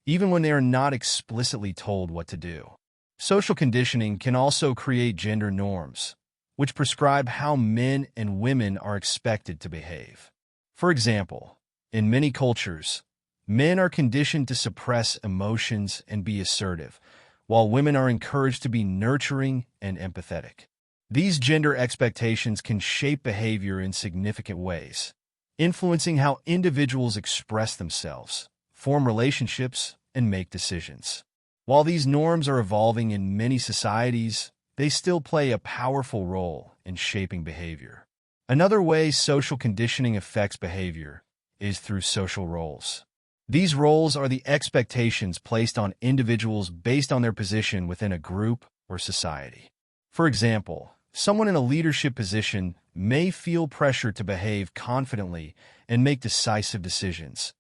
even when they are not explicitly told what to do. Social conditioning can also create gender norms, which prescribe how men and women are expected to behave. For example, in many cultures, Men are conditioned to suppress emotions and be assertive, while women are encouraged to be nurturing and empathetic. These gender expectations can shape behavior in significant ways, influencing how individuals express themselves, form relationships, and make decisions. While these norms are evolving in many societies, they still play a powerful role in shaping behavior. Another way social conditioning affects behavior is through social roles. These roles are the expectations placed on individuals based on their position within a group or society. For example, someone in a leadership position may feel pressure to behave confidently and make decisive decisions,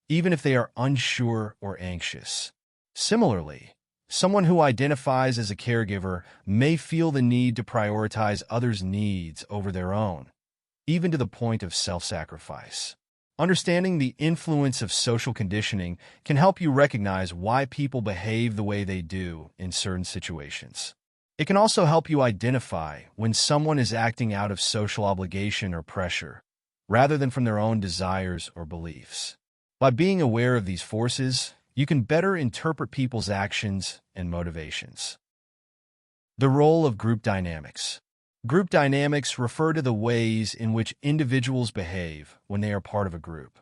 even if they are unsure or anxious. Similarly, someone who identifies as a caregiver may feel the need to prioritize others' needs over their own, even to the point of self-sacrifice. Understanding the influence of social conditioning can help you recognize why people behave the way they do in certain situations. It can also help you identify when someone is acting out of social obligation or pressure, rather than from their own desires or beliefs. By being aware of these forces, you can better interpret people's actions and motivations. The role of group dynamics. Group dynamics refer to the ways in which individuals behave when they are part of a group.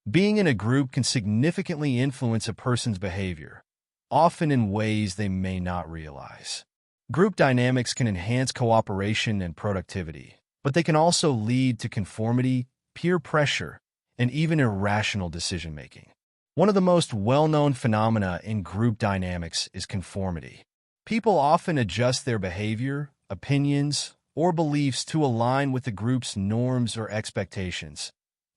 Being in a group can significantly influence a person's behavior, often in ways they may not realize. Group dynamics can enhance cooperation and productivity, but they can also lead to conformity, peer pressure, and even irrational decision-making. One of the most well-known phenomena in group dynamics is conformity. People often adjust their behavior, opinions, or beliefs to align with the group's norms or expectations,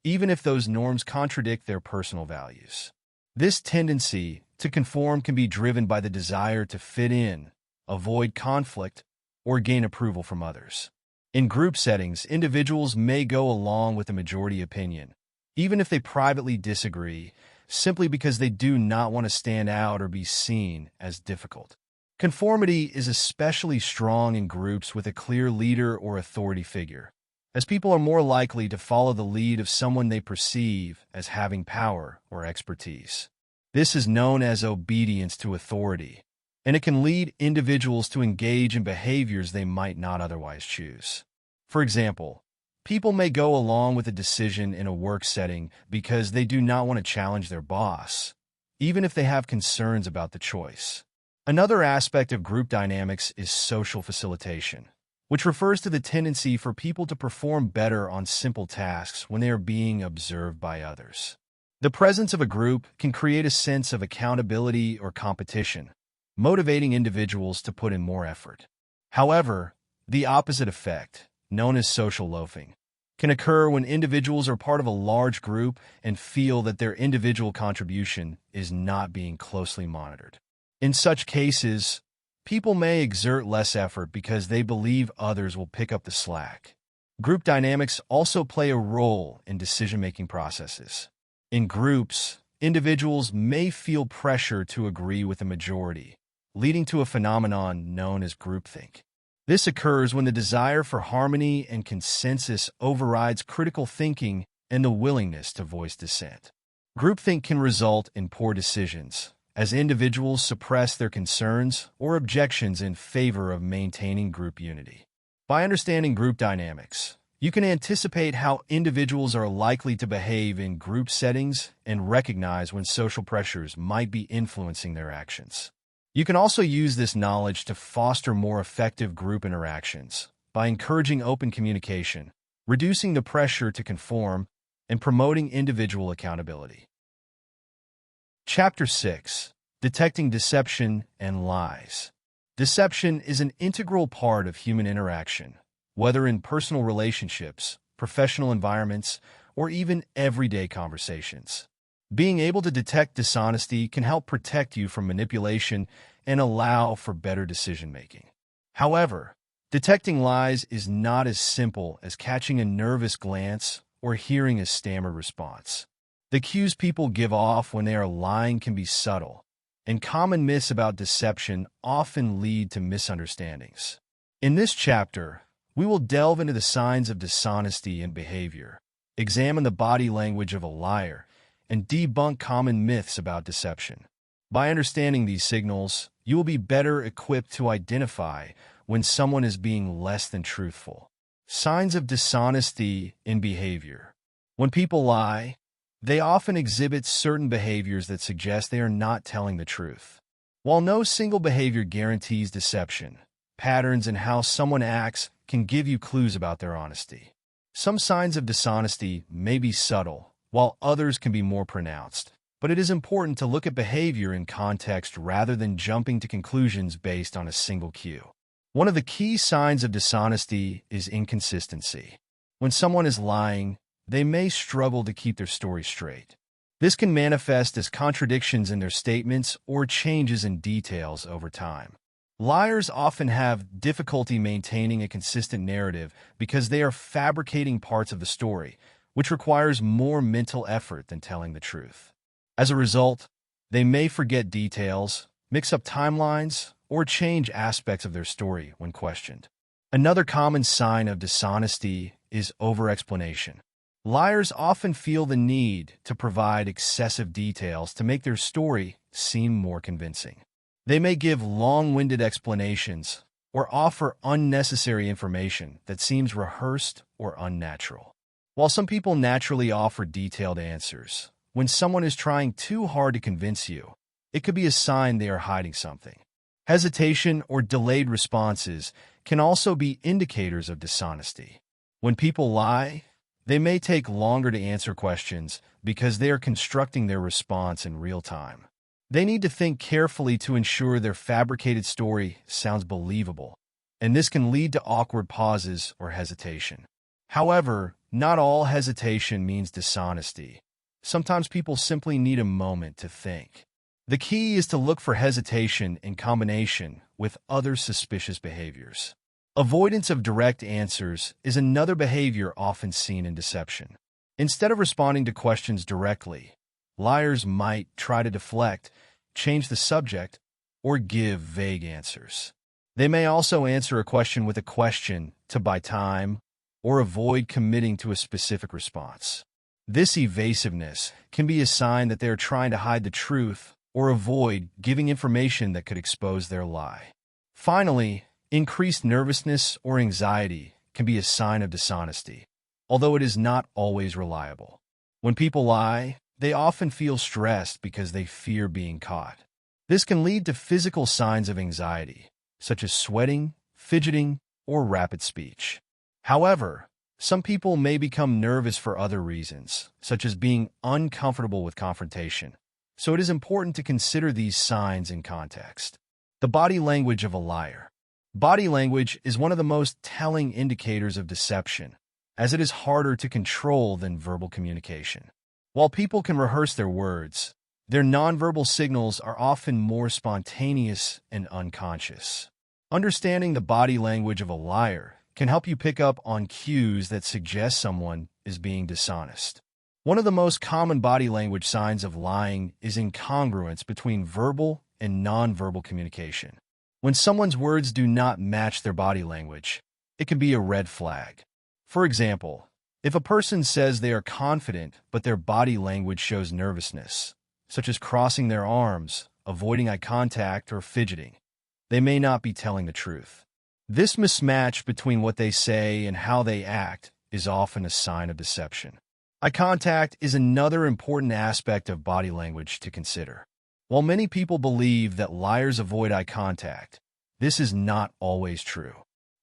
even if those norms contradict their personal values. This tendency to conform can be driven by the desire to fit in, avoid conflict, or gain approval from others. In group settings, individuals may go along with the majority opinion, even if they privately disagree, simply because they do not want to stand out or be seen as difficult. Conformity is especially strong in groups with a clear leader or authority figure, as people are more likely to follow the lead of someone they perceive as having power or expertise. This is known as obedience to authority, and it can lead individuals to engage in behaviors they might not otherwise choose. For example, people may go along with a decision in a work setting because they do not want to challenge their boss, even if they have concerns about the choice. Another aspect of group dynamics is social facilitation, which refers to the tendency for people to perform better on simple tasks when they are being observed by others. The presence of a group can create a sense of accountability or competition, motivating individuals to put in more effort. However, the opposite effect, known as social loafing, can occur when individuals are part of a large group and feel that their individual contribution is not being closely monitored. In such cases, people may exert less effort because they believe others will pick up the slack. Group dynamics also play a role in decision-making processes. In groups, individuals may feel pressure to agree with the majority, leading to a phenomenon known as groupthink. This occurs when the desire for harmony and consensus overrides critical thinking and the willingness to voice dissent. Groupthink can result in poor decisions, as individuals suppress their concerns or objections in favor of maintaining group unity. By understanding group dynamics, you can anticipate how individuals are likely to behave in group settings and recognize when social pressures might be influencing their actions. You can also use this knowledge to foster more effective group interactions by encouraging open communication, reducing the pressure to conform, and promoting individual accountability. Chapter 6. Detecting Deception and Lies. Deception is an integral part of human interaction, whether in personal relationships, professional environments, or even everyday conversations. Being able to detect dishonesty can help protect you from manipulation and allow for better decision-making. However, detecting lies is not as simple as catching a nervous glance or hearing a stammered response. The cues people give off when they are lying can be subtle, and common myths about deception often lead to misunderstandings. In this chapter, we will delve into the signs of dishonesty in behavior, examine the body language of a liar, and debunk common myths about deception. By understanding these signals, you will be better equipped to identify when someone is being less than truthful. Signs of dishonesty in behavior. When people lie, they often exhibit certain behaviors that suggest they are not telling the truth. While no single behavior guarantees deception, patterns in how someone acts can give you clues about their honesty. Some signs of dishonesty may be subtle, while others can be more pronounced. But it is important to look at behavior in context rather than jumping to conclusions based on a single cue. One of the key signs of dishonesty is inconsistency. When someone is lying, they may struggle to keep their story straight. This can manifest as contradictions in their statements or changes in details over time. Liars often have difficulty maintaining a consistent narrative because they are fabricating parts of the story, which requires more mental effort than telling the truth. As a result, they may forget details, mix up timelines, or change aspects of their story when questioned. Another common sign of dishonesty is over-explanation. Liars often feel the need to provide excessive details to make their story seem more convincing. They may give long-winded explanations or offer unnecessary information that seems rehearsed or unnatural. While some people naturally offer detailed answers, when someone is trying too hard to convince you, it could be a sign they are hiding something. Hesitation or delayed responses can also be indicators of dishonesty. When people lie, they may take longer to answer questions because they are constructing their response in real time. They need to think carefully to ensure their fabricated story sounds believable, and this can lead to awkward pauses or hesitation. However, not all hesitation means dishonesty. Sometimes people simply need a moment to think. The key is to look for hesitation in combination with other suspicious behaviors. Avoidance of direct answers is another behavior often seen in deception. Instead of responding to questions directly, liars might try to deflect, change the subject, or give vague answers. They may also answer a question with a question to buy time or avoid committing to a specific response. This evasiveness can be a sign that they are trying to hide the truth or avoid giving information that could expose their lie. Finally, increased nervousness or anxiety can be a sign of dishonesty, although it is not always reliable. When people lie, they often feel stressed because they fear being caught. This can lead to physical signs of anxiety, such as sweating, fidgeting, or rapid speech. However, some people may become nervous for other reasons, such as being uncomfortable with confrontation, so it is important to consider these signs in context. The body language of a liar. Body language is one of the most telling indicators of deception, as it is harder to control than verbal communication. While people can rehearse their words, their nonverbal signals are often more spontaneous and unconscious. Understanding the body language of a liar can help you pick up on cues that suggest someone is being dishonest. One of the most common body language signs of lying is incongruence between verbal and nonverbal communication. When someone's words do not match their body language, it can be a red flag. For example, if a person says they are confident but their body language shows nervousness, such as crossing their arms, avoiding eye contact, or fidgeting, they may not be telling the truth. This mismatch between what they say and how they act is often a sign of deception. Eye contact is another important aspect of body language to consider. While many people believe that liars avoid eye contact, this is not always true.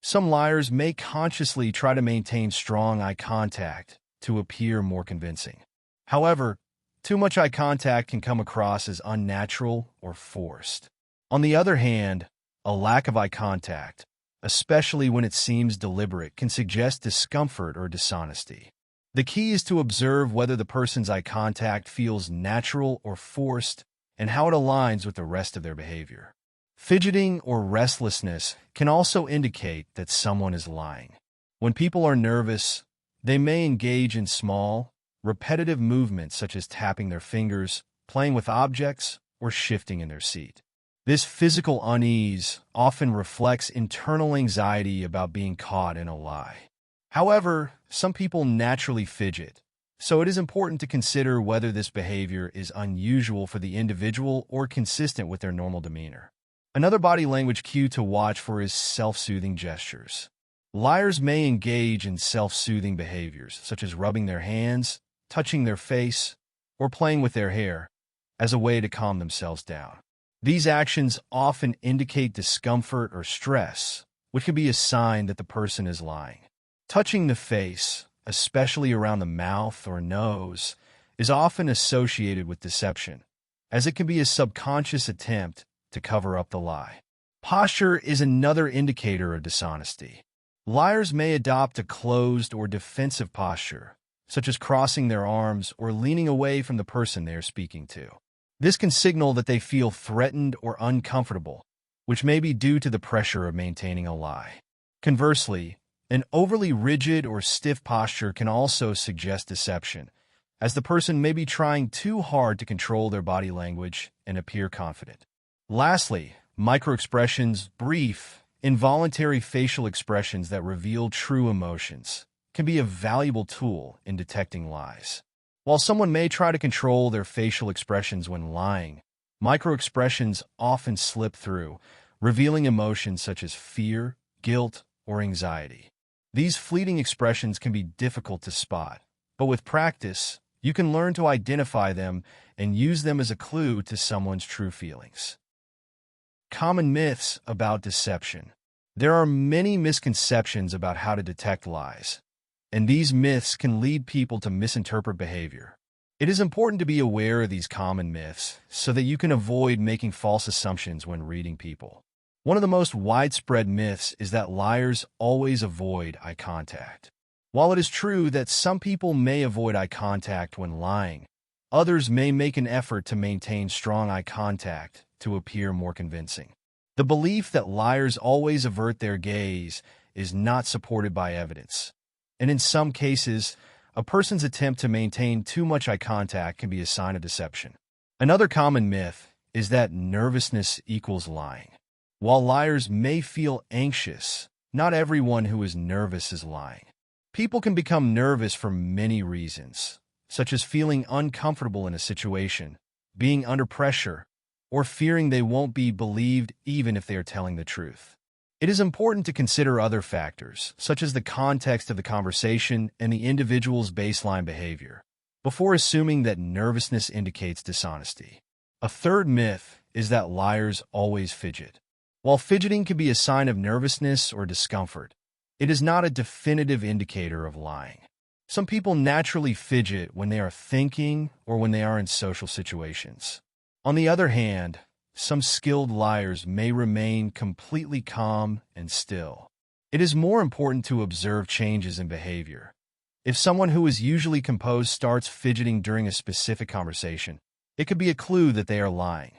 Some liars may consciously try to maintain strong eye contact to appear more convincing. However, too much eye contact can come across as unnatural or forced. On the other hand, a lack of eye contact, especially when it seems deliberate, can suggest discomfort or dishonesty. The key is to observe whether the person's eye contact feels natural or forced and how it aligns with the rest of their behavior. Fidgeting or restlessness can also indicate that someone is lying. When people are nervous, they may engage in small, repetitive movements such as tapping their fingers, playing with objects, or shifting in their seat. This physical unease often reflects internal anxiety about being caught in a lie. However, some people naturally fidget, So it is important to consider whether this behavior is unusual for the individual or consistent with their normal demeanor. Another body language cue to watch for is self-soothing gestures. Liars may engage in self-soothing behaviors, such as rubbing their hands, touching their face, or playing with their hair, as a way to calm themselves down. These actions often indicate discomfort or stress, which can be a sign that the person is lying. Touching the face, especially around the mouth or nose, is often associated with deception, as it can be a subconscious attempt to cover up the lie. Posture is another indicator of dishonesty. Liars may adopt a closed or defensive posture, such as crossing their arms or leaning away from the person they are speaking to. This can signal that they feel threatened or uncomfortable, which may be due to the pressure of maintaining a lie. Conversely, an overly rigid or stiff posture can also suggest deception, as the person may be trying too hard to control their body language and appear confident. Lastly, microexpressions, brief, involuntary facial expressions that reveal true emotions, can be a valuable tool in detecting lies. While someone may try to control their facial expressions when lying, microexpressions often slip through, revealing emotions such as fear, guilt, or anxiety. These fleeting expressions can be difficult to spot, but with practice, you can learn to identify them and use them as a clue to someone's true feelings. Common myths about deception. There are many misconceptions about how to detect lies, and these myths can lead people to misinterpret behavior. It is important to be aware of these common myths so that you can avoid making false assumptions when reading people. One of the most widespread myths is that liars always avoid eye contact. While it is true that some people may avoid eye contact when lying, others may make an effort to maintain strong eye contact to appear more convincing. The belief that liars always avert their gaze is not supported by evidence, and in some cases, a person's attempt to maintain too much eye contact can be a sign of deception. Another common myth is that nervousness equals lying. While liars may feel anxious, not everyone who is nervous is lying. People can become nervous for many reasons, such as feeling uncomfortable in a situation, being under pressure, or fearing they won't be believed even if they are telling the truth. It is important to consider other factors, such as the context of the conversation and the individual's baseline behavior, before assuming that nervousness indicates dishonesty. A third myth is that liars always fidget. While fidgeting can be a sign of nervousness or discomfort, it is not a definitive indicator of lying. Some people naturally fidget when they are thinking or when they are in social situations. On the other hand, some skilled liars may remain completely calm and still. It is more important to observe changes in behavior. If someone who is usually composed starts fidgeting during a specific conversation, it could be a clue that they are lying.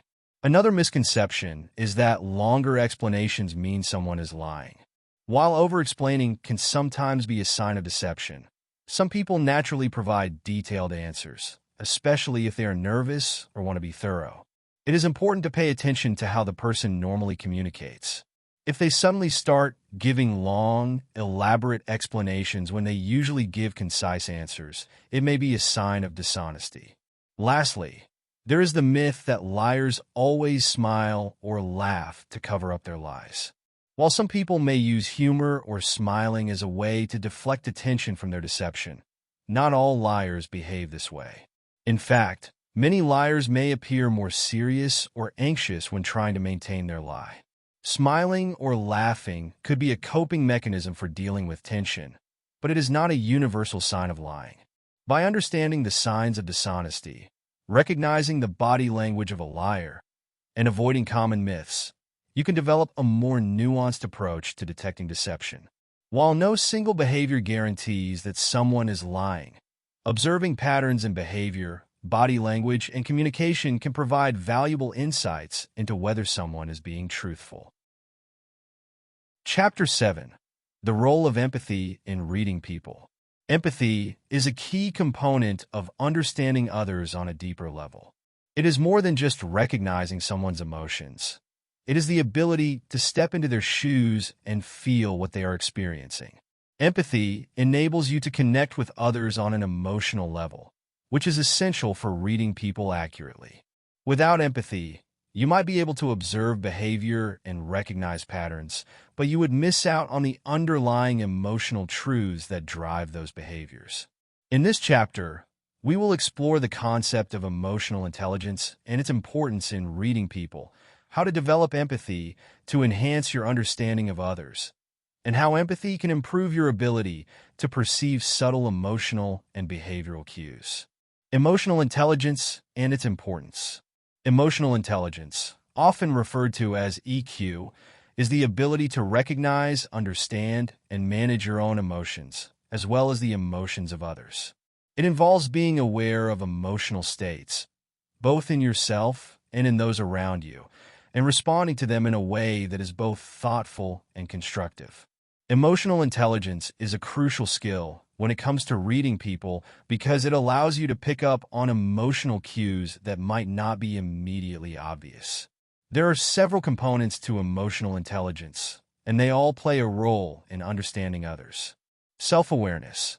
Another misconception is that longer explanations mean someone is lying. While over-explaining can sometimes be a sign of deception, some people naturally provide detailed answers, especially if they are nervous or want to be thorough. It is important to pay attention to how the person normally communicates. If they suddenly start giving long, elaborate explanations when they usually give concise answers, it may be a sign of dishonesty. Lastly, there is the myth that liars always smile or laugh to cover up their lies. While some people may use humor or smiling as a way to deflect attention from their deception, not all liars behave this way. In fact, many liars may appear more serious or anxious when trying to maintain their lie. Smiling or laughing could be a coping mechanism for dealing with tension, but it is not a universal sign of lying. By understanding the signs of dishonesty, recognizing the body language of a liar, and avoiding common myths, you can develop a more nuanced approach to detecting deception. While no single behavior guarantees that someone is lying, observing patterns in behavior, body language, and communication can provide valuable insights into whether someone is being truthful. Chapter 7. The Role of Empathy in Reading People. Empathy is a key component of understanding others on a deeper level. It is more than just recognizing someone's emotions. It is the ability to step into their shoes and feel what they are experiencing. Empathy enables you to connect with others on an emotional level, which is essential for reading people accurately. Without empathy, you might be able to observe behavior and recognize patterns, but you would miss out on the underlying emotional truths that drive those behaviors. In this chapter, we will explore the concept of emotional intelligence and its importance in reading people, how to develop empathy to enhance your understanding of others, and how empathy can improve your ability to perceive subtle emotional and behavioral cues. Emotional intelligence and its importance. Emotional intelligence, often referred to as EQ, is the ability to recognize, understand, and manage your own emotions, as well as the emotions of others. It involves being aware of emotional states, both in yourself and in those around you, and responding to them in a way that is both thoughtful and constructive. Emotional intelligence is a crucial skill when it comes to reading people because it allows you to pick up on emotional cues that might not be immediately obvious. There are several components to emotional intelligence, and they all play a role in understanding others. Self-awareness.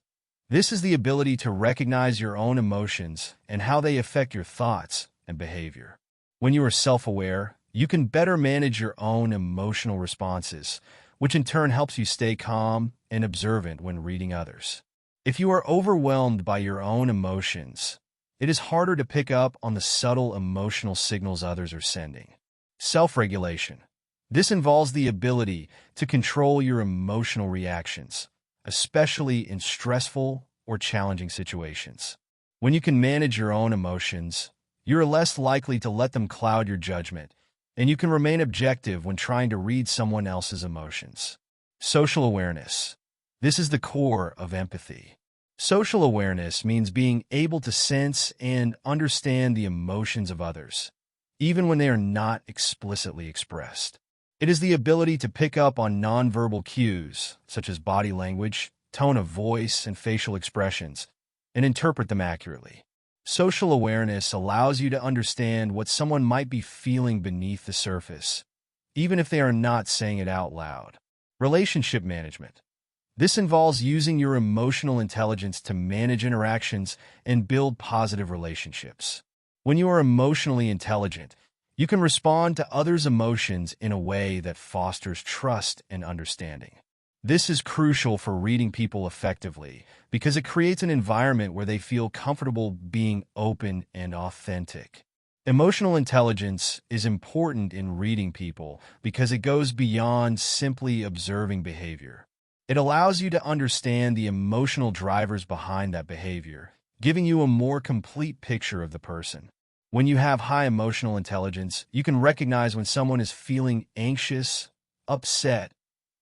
This is the ability to recognize your own emotions and how they affect your thoughts and behavior. When you are self-aware, you can better manage your own emotional responses, which in turn helps you stay calm and observant when reading others. If you are overwhelmed by your own emotions, it is harder to pick up on the subtle emotional signals others are sending. Self-regulation. This involves the ability to control your emotional reactions, especially in stressful or challenging situations. When you can manage your own emotions, you're less likely to let them cloud your judgment, and you can remain objective when trying to read someone else's emotions. Social awareness. This is the core of empathy. Social awareness means being able to sense and understand the emotions of others, even when they are not explicitly expressed. It is the ability to pick up on nonverbal cues, such as body language, tone of voice, and facial expressions, and interpret them accurately. Social awareness allows you to understand what someone might be feeling beneath the surface, even if they are not saying it out loud. Relationship management. This involves using your emotional intelligence to manage interactions and build positive relationships. When you are emotionally intelligent, you can respond to others' emotions in a way that fosters trust and understanding. This is crucial for reading people effectively because it creates an environment where they feel comfortable being open and authentic. Emotional intelligence is important in reading people because it goes beyond simply observing behavior. It allows you to understand the emotional drivers behind that behavior, giving you a more complete picture of the person. When you have high emotional intelligence, you can recognize when someone is feeling anxious, upset,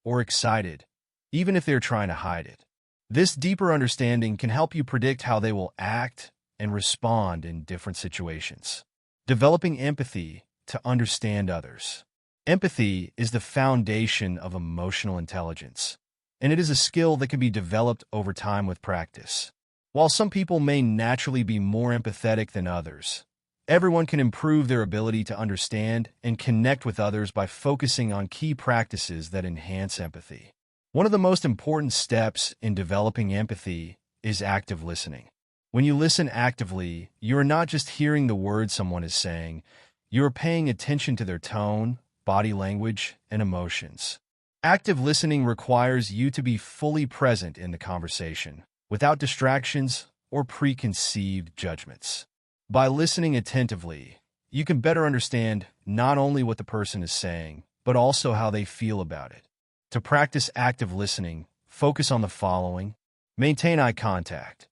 or excited, even if they're trying to hide it. This deeper understanding can help you predict how they will act and respond in different situations. Developing empathy to understand others. Empathy is the foundation of emotional intelligence, and it is a skill that can be developed over time with practice. While some people may naturally be more empathetic than others, everyone can improve their ability to understand and connect with others by focusing on key practices that enhance empathy. One of the most important steps in developing empathy is active listening. When you listen actively, you are not just hearing the words someone is saying, you are paying attention to their tone, body language, and emotions. Active listening requires you to be fully present in the conversation, without distractions or preconceived judgments. By listening attentively, you can better understand not only what the person is saying, but also how they feel about it. To practice active listening, focus on the following. Maintain eye contact.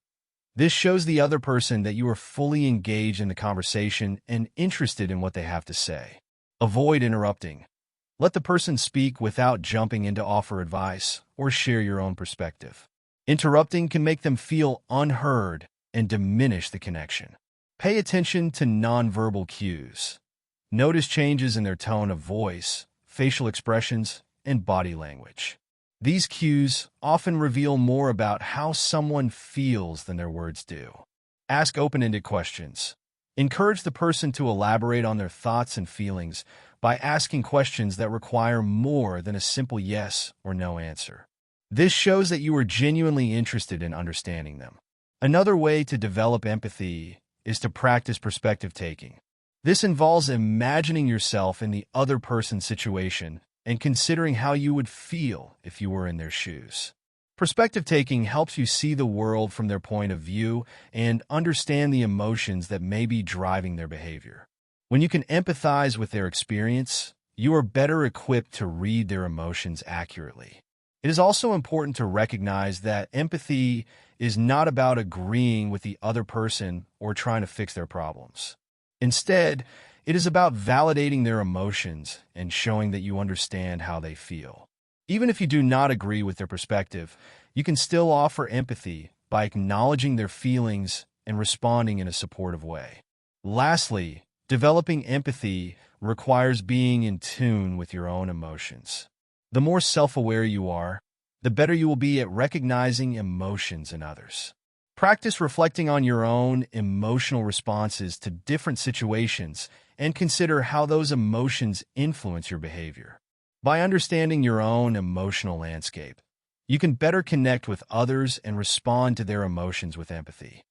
This shows the other person that you are fully engaged in the conversation and interested in what they have to say. Avoid interrupting. Let the person speak without jumping in to offer advice or share your own perspective. Interrupting can make them feel unheard and diminish the connection. Pay attention to nonverbal cues. Notice changes in their tone of voice, facial expressions, and body language. These cues often reveal more about how someone feels than their words do. Ask open-ended questions. Encourage the person to elaborate on their thoughts and feelings by asking questions that require more than a simple yes or no answer. This shows that you are genuinely interested in understanding them. Another way to develop empathy is to practice perspective taking. This involves imagining yourself in the other person's situation and considering how you would feel if you were in their shoes. Perspective taking helps you see the world from their point of view and understand the emotions that may be driving their behavior. When you can empathize with their experience, you are better equipped to read their emotions accurately. It is also important to recognize that empathy is not about agreeing with the other person or trying to fix their problems. Instead, it is about validating their emotions and showing that you understand how they feel. Even if you do not agree with their perspective, you can still offer empathy by acknowledging their feelings and responding in a supportive way. Lastly, developing empathy requires being in tune with your own emotions. The more self-aware you are, the better you will be at recognizing emotions in others. Practice reflecting on your own emotional responses to different situations and consider how those emotions influence your behavior. By understanding your own emotional landscape, you can better connect with others and respond to their emotions with empathy.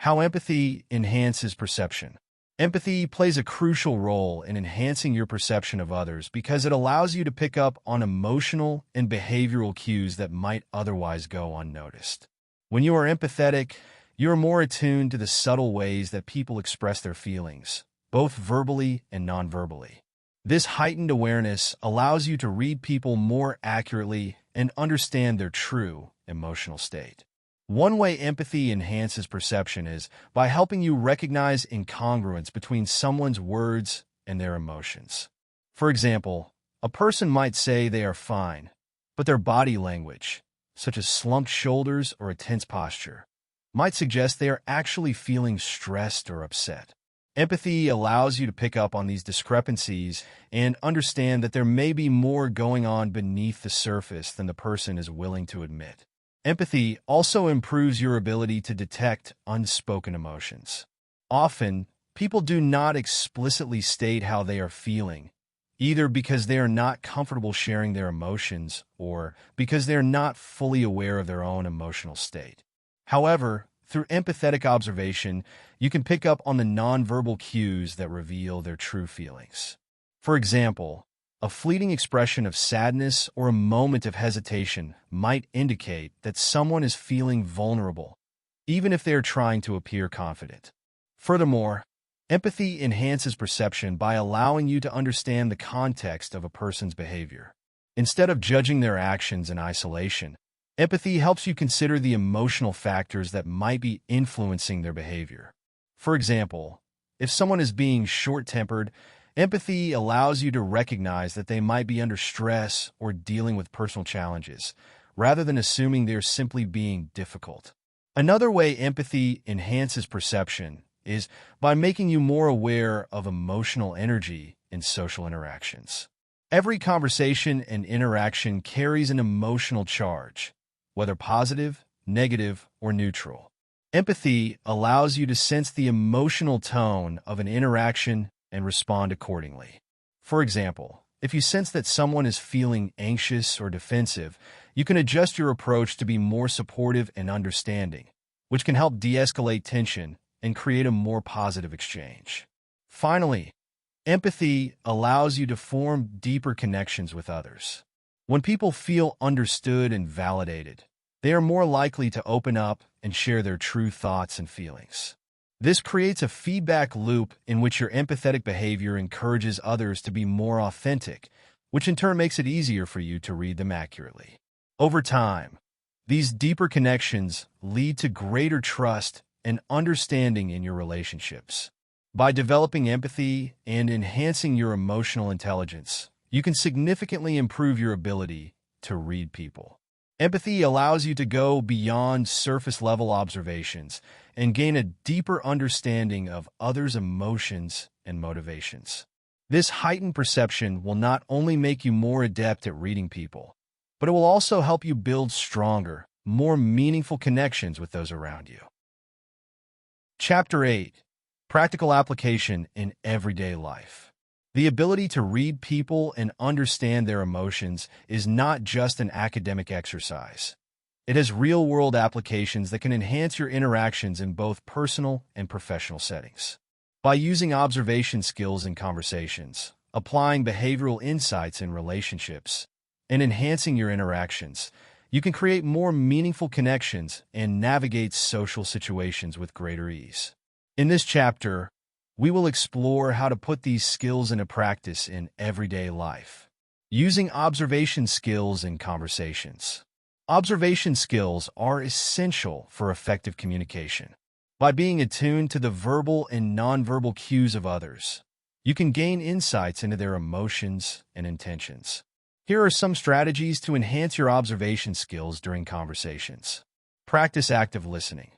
How empathy enhances perception. Empathy plays a crucial role in enhancing your perception of others because it allows you to pick up on emotional and behavioral cues that might otherwise go unnoticed. When you are empathetic, you are more attuned to the subtle ways that people express their feelings, both verbally and non-verbally. This heightened awareness allows you to read people more accurately and understand their true emotional state. One way empathy enhances perception is by helping you recognize incongruence between someone's words and their emotions. For example, a person might say they are fine, but their body language, such as slumped shoulders or a tense posture, might suggest they are actually feeling stressed or upset. Empathy allows you to pick up on these discrepancies and understand that there may be more going on beneath the surface than the person is willing to admit. Empathy also improves your ability to detect unspoken emotions. Often, people do not explicitly state how they are feeling, either because they are not comfortable sharing their emotions or because they are not fully aware of their own emotional state. However, through empathetic observation, you can pick up on the nonverbal cues that reveal their true feelings. For example, a fleeting expression of sadness or a moment of hesitation might indicate that someone is feeling vulnerable, even if they are trying to appear confident. Furthermore, empathy enhances perception by allowing you to understand the context of a person's behavior. Instead of judging their actions in isolation, empathy helps you consider the emotional factors that might be influencing their behavior. For example, if someone is being short-tempered, empathy allows you to recognize that they might be under stress or dealing with personal challenges, rather than assuming they're simply being difficult. Another way empathy enhances perception is by making you more aware of emotional energy in social interactions. Every conversation and interaction carries an emotional charge, whether positive, negative, or neutral. Empathy allows you to sense the emotional tone of an interaction and respond accordingly. For example, if you sense that someone is feeling anxious or defensive, you can adjust your approach to be more supportive and understanding, which can help de-escalate tension and create a more positive exchange. Finally, empathy allows you to form deeper connections with others. When people feel understood and validated, they are more likely to open up and share their true thoughts and feelings. This creates a feedback loop in which your empathetic behavior encourages others to be more authentic, which in turn makes it easier for you to read them accurately. Over time, these deeper connections lead to greater trust and understanding in your relationships. By developing empathy and enhancing your emotional intelligence, you can significantly improve your ability to read people. Empathy allows you to go beyond surface-level observations and gain a deeper understanding of others' emotions and motivations. This heightened perception will not only make you more adept at reading people, but it will also help you build stronger, more meaningful connections with those around you. Chapter 8. Practical Application in Everyday Life. The ability to read people and understand their emotions is not just an academic exercise. It has real-world applications that can enhance your interactions in both personal and professional settings. By using observation skills in conversations, applying behavioral insights in relationships, and enhancing your interactions, you can create more meaningful connections and navigate social situations with greater ease. In this chapter, we will explore how to put these skills into practice in everyday life. Using observation skills in conversations. Observation skills are essential for effective communication. By being attuned to the verbal and nonverbal cues of others, you can gain insights into their emotions and intentions. Here are some strategies to enhance your observation skills during conversations. Practice active listening.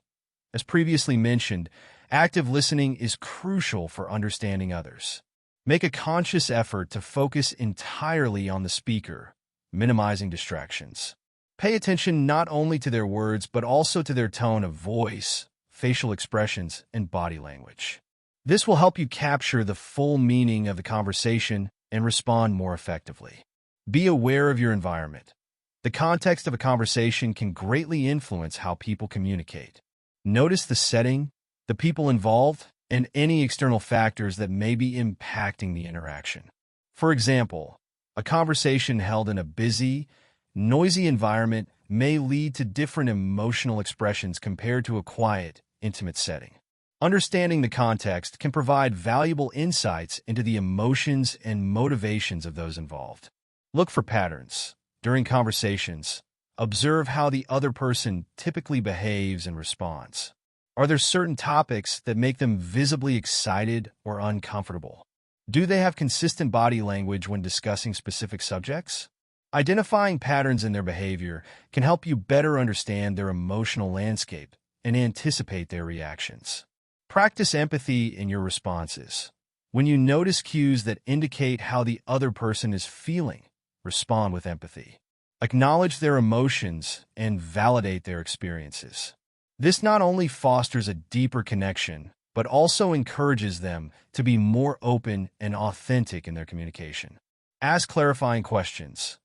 As previously mentioned, active listening is crucial for understanding others. Make a conscious effort to focus entirely on the speaker, minimizing distractions. Pay attention not only to their words, but also to their tone of voice, facial expressions, and body language. This will help you capture the full meaning of the conversation and respond more effectively. Be aware of your environment. The context of a conversation can greatly influence how people communicate. Notice the setting, the people involved, and any external factors that may be impacting the interaction. For example, a conversation held in a busy, noisy environment may lead to different emotional expressions compared to a quiet, intimate setting. Understanding the context can provide valuable insights into the emotions and motivations of those involved. Look for patterns. During conversations, observe how the other person typically behaves and responds. Are there certain topics that make them visibly excited or uncomfortable? Do they have consistent body language when discussing specific subjects? Identifying patterns in their behavior can help you better understand their emotional landscape and anticipate their reactions. Practice empathy in your responses. When you notice cues that indicate how the other person is feeling, respond with empathy. Acknowledge their emotions and validate their experiences. This not only fosters a deeper connection, but also encourages them to be more open and authentic in their communication. Ask clarifying questions.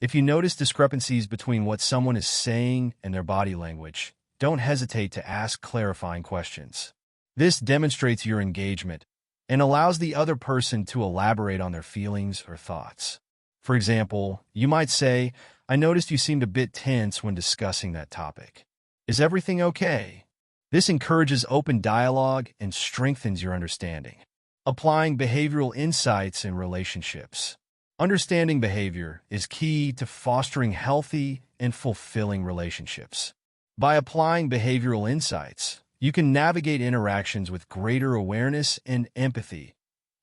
If you notice discrepancies between what someone is saying and their body language, don't hesitate to ask clarifying questions. This demonstrates your engagement and allows the other person to elaborate on their feelings or thoughts. For example, you might say, "I noticed you seemed a bit tense when discussing that topic. Is everything okay?" This encourages open dialogue and strengthens your understanding. Applying behavioral insights in relationships. Understanding behavior is key to fostering healthy and fulfilling relationships. By applying behavioral insights, you can navigate interactions with greater awareness and empathy,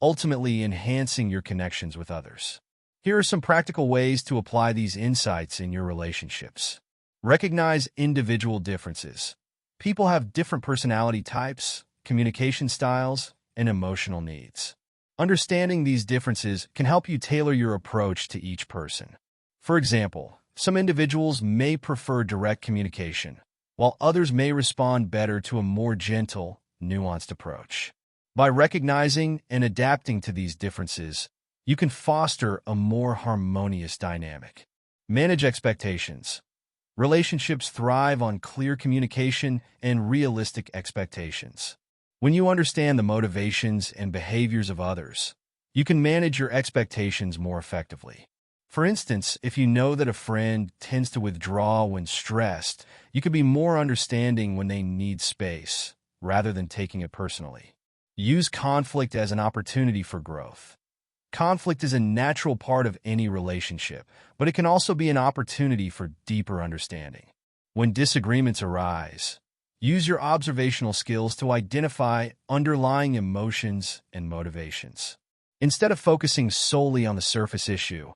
ultimately enhancing your connections with others. Here are some practical ways to apply these insights in your relationships. Recognize individual differences. People have different personality types, communication styles, and emotional needs. Understanding these differences can help you tailor your approach to each person. For example, some individuals may prefer direct communication, while others may respond better to a more gentle, nuanced approach. By recognizing and adapting to these differences, you can foster a more harmonious dynamic. Manage expectations. Relationships thrive on clear communication and realistic expectations. When you understand the motivations and behaviors of others, you can manage your expectations more effectively. For instance, if you know that a friend tends to withdraw when stressed, you can be more understanding when they need space, rather than taking it personally. Use conflict as an opportunity for growth. Conflict is a natural part of any relationship, but it can also be an opportunity for deeper understanding. When disagreements arise, use your observational skills to identify underlying emotions and motivations. Instead of focusing solely on the surface issue,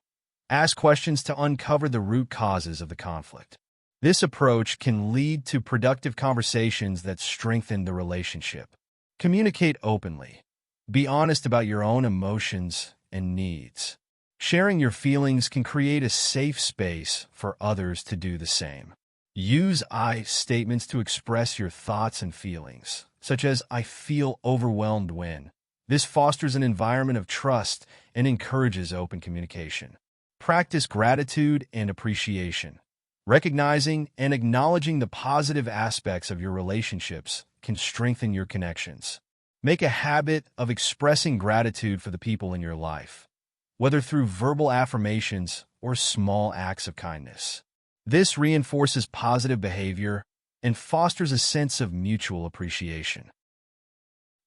ask questions to uncover the root causes of the conflict. This approach can lead to productive conversations that strengthen the relationship. Communicate openly. Be honest about your own emotions and needs. Sharing your feelings can create a safe space for others to do the same. Use I statements to express your thoughts and feelings, such as "I feel overwhelmed when." This fosters an environment of trust and encourages open communication. Practice gratitude and appreciation. Recognizing and acknowledging the positive aspects of your relationships can strengthen your connections. Make a habit of expressing gratitude for the people in your life, whether through verbal affirmations or small acts of kindness. This reinforces positive behavior and fosters a sense of mutual appreciation.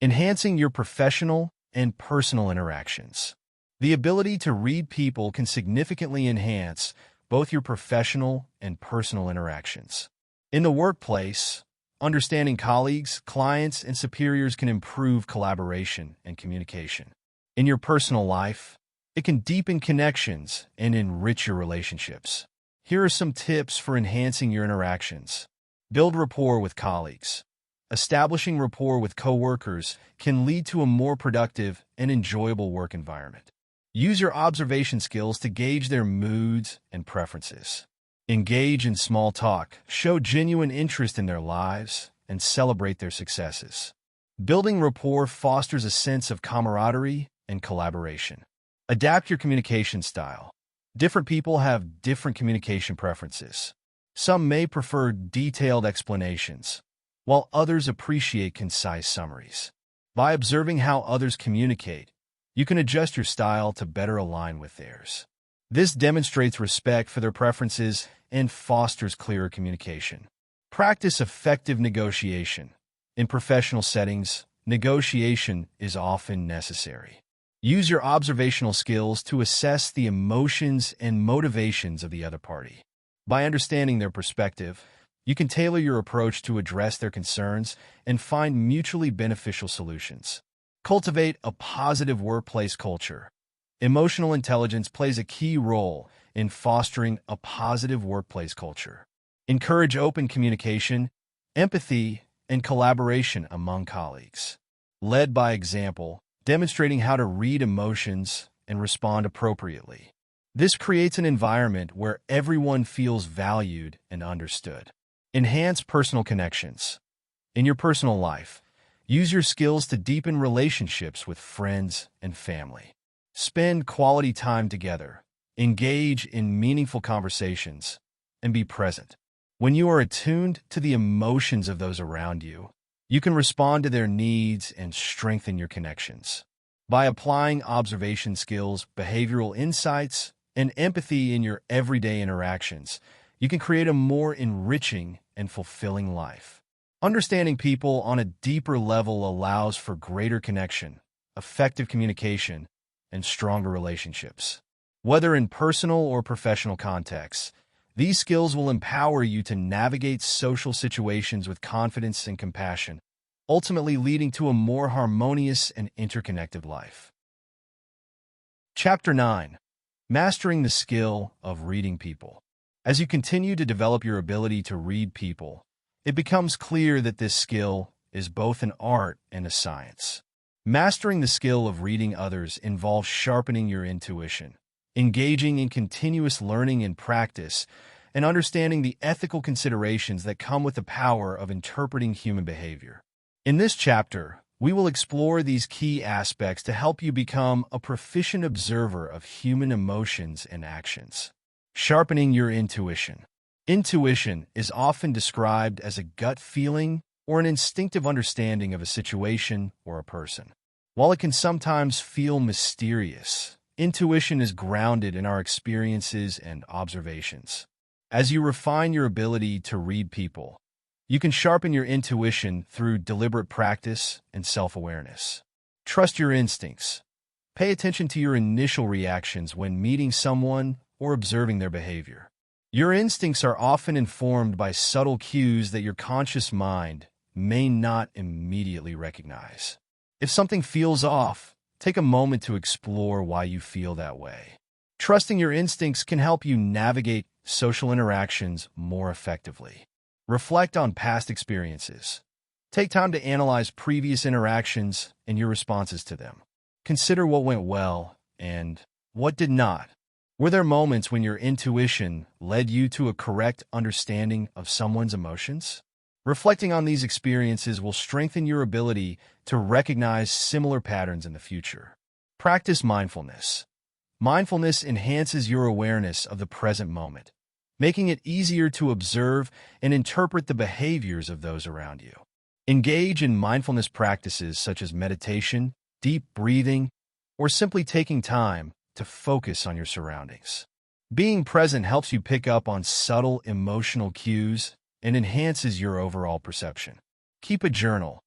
Enhancing your professional and personal interactions. The ability to read people can significantly enhance both your professional and personal interactions. In the workplace, understanding colleagues, clients, and superiors can improve collaboration and communication. In your personal life, it can deepen connections and enrich your relationships. Here are some tips for enhancing your interactions. Build rapport with colleagues. Establishing rapport with coworkers can lead to a more productive and enjoyable work environment. Use your observation skills to gauge their moods and preferences. Engage in small talk, show genuine interest in their lives, and celebrate their successes. Building rapport fosters a sense of camaraderie and collaboration. Adapt your communication style. Different people have different communication preferences. Some may prefer detailed explanations, while others appreciate concise summaries. By observing how others communicate, you can adjust your style to better align with theirs. This demonstrates respect for their preferences and fosters clearer communication. Practice effective negotiation. In professional settings, negotiation is often necessary. Use your observational skills to assess the emotions and motivations of the other party. By understanding their perspective, you can tailor your approach to address their concerns and find mutually beneficial solutions. Cultivate a positive workplace culture. Emotional intelligence plays a key role in fostering a positive workplace culture. Encourage open communication, empathy, and collaboration among colleagues. Lead by example, demonstrating how to read emotions and respond appropriately. This creates an environment where everyone feels valued and understood. Enhance personal connections. In your personal life, use your skills to deepen relationships with friends and family. Spend quality time together, engage in meaningful conversations, and be present. When you are attuned to the emotions of those around you, you can respond to their needs and strengthen your connections. By applying observation skills, behavioral insights, and empathy in your everyday interactions, you can create a more enriching and fulfilling life. Understanding people on a deeper level allows for greater connection, effective communication, and stronger relationships. Whether in personal or professional contexts, these skills will empower you to navigate social situations with confidence and compassion, ultimately leading to a more harmonious and interconnected life. Chapter 9. Mastering the skill of reading people. As you continue to develop your ability to read people, it becomes clear that this skill is both an art and a science. Mastering the skill of reading others involves sharpening your intuition, engaging in continuous learning and practice, and understanding the ethical considerations that come with the power of interpreting human behavior. In this chapter, we will explore these key aspects to help you become a proficient observer of human emotions and actions. Sharpening your intuition. Intuition is often described as a gut feeling or an instinctive understanding of a situation or a person. While it can sometimes feel mysterious, intuition is grounded in our experiences and observations. As you refine your ability to read people, you can sharpen your intuition through deliberate practice and self-awareness. Trust your instincts. Pay attention to your initial reactions when meeting someone or observing their behavior. Your instincts are often informed by subtle cues that your conscious mind may not immediately recognize. If something feels off, take a moment to explore why you feel that way. Trusting your instincts can help you navigate social interactions more effectively. Reflect on past experiences. Take time to analyze previous interactions and your responses to them. Consider what went well and what did not. Were there moments when your intuition led you to a correct understanding of someone's emotions? Reflecting on these experiences will strengthen your ability to recognize similar patterns in the future. Practice mindfulness. Mindfulness enhances your awareness of the present moment, making it easier to observe and interpret the behaviors of those around you. Engage in mindfulness practices such as meditation, deep breathing, or simply taking time to focus on your surroundings. Being present helps you pick up on subtle emotional cues and enhances your overall perception. Keep a journal.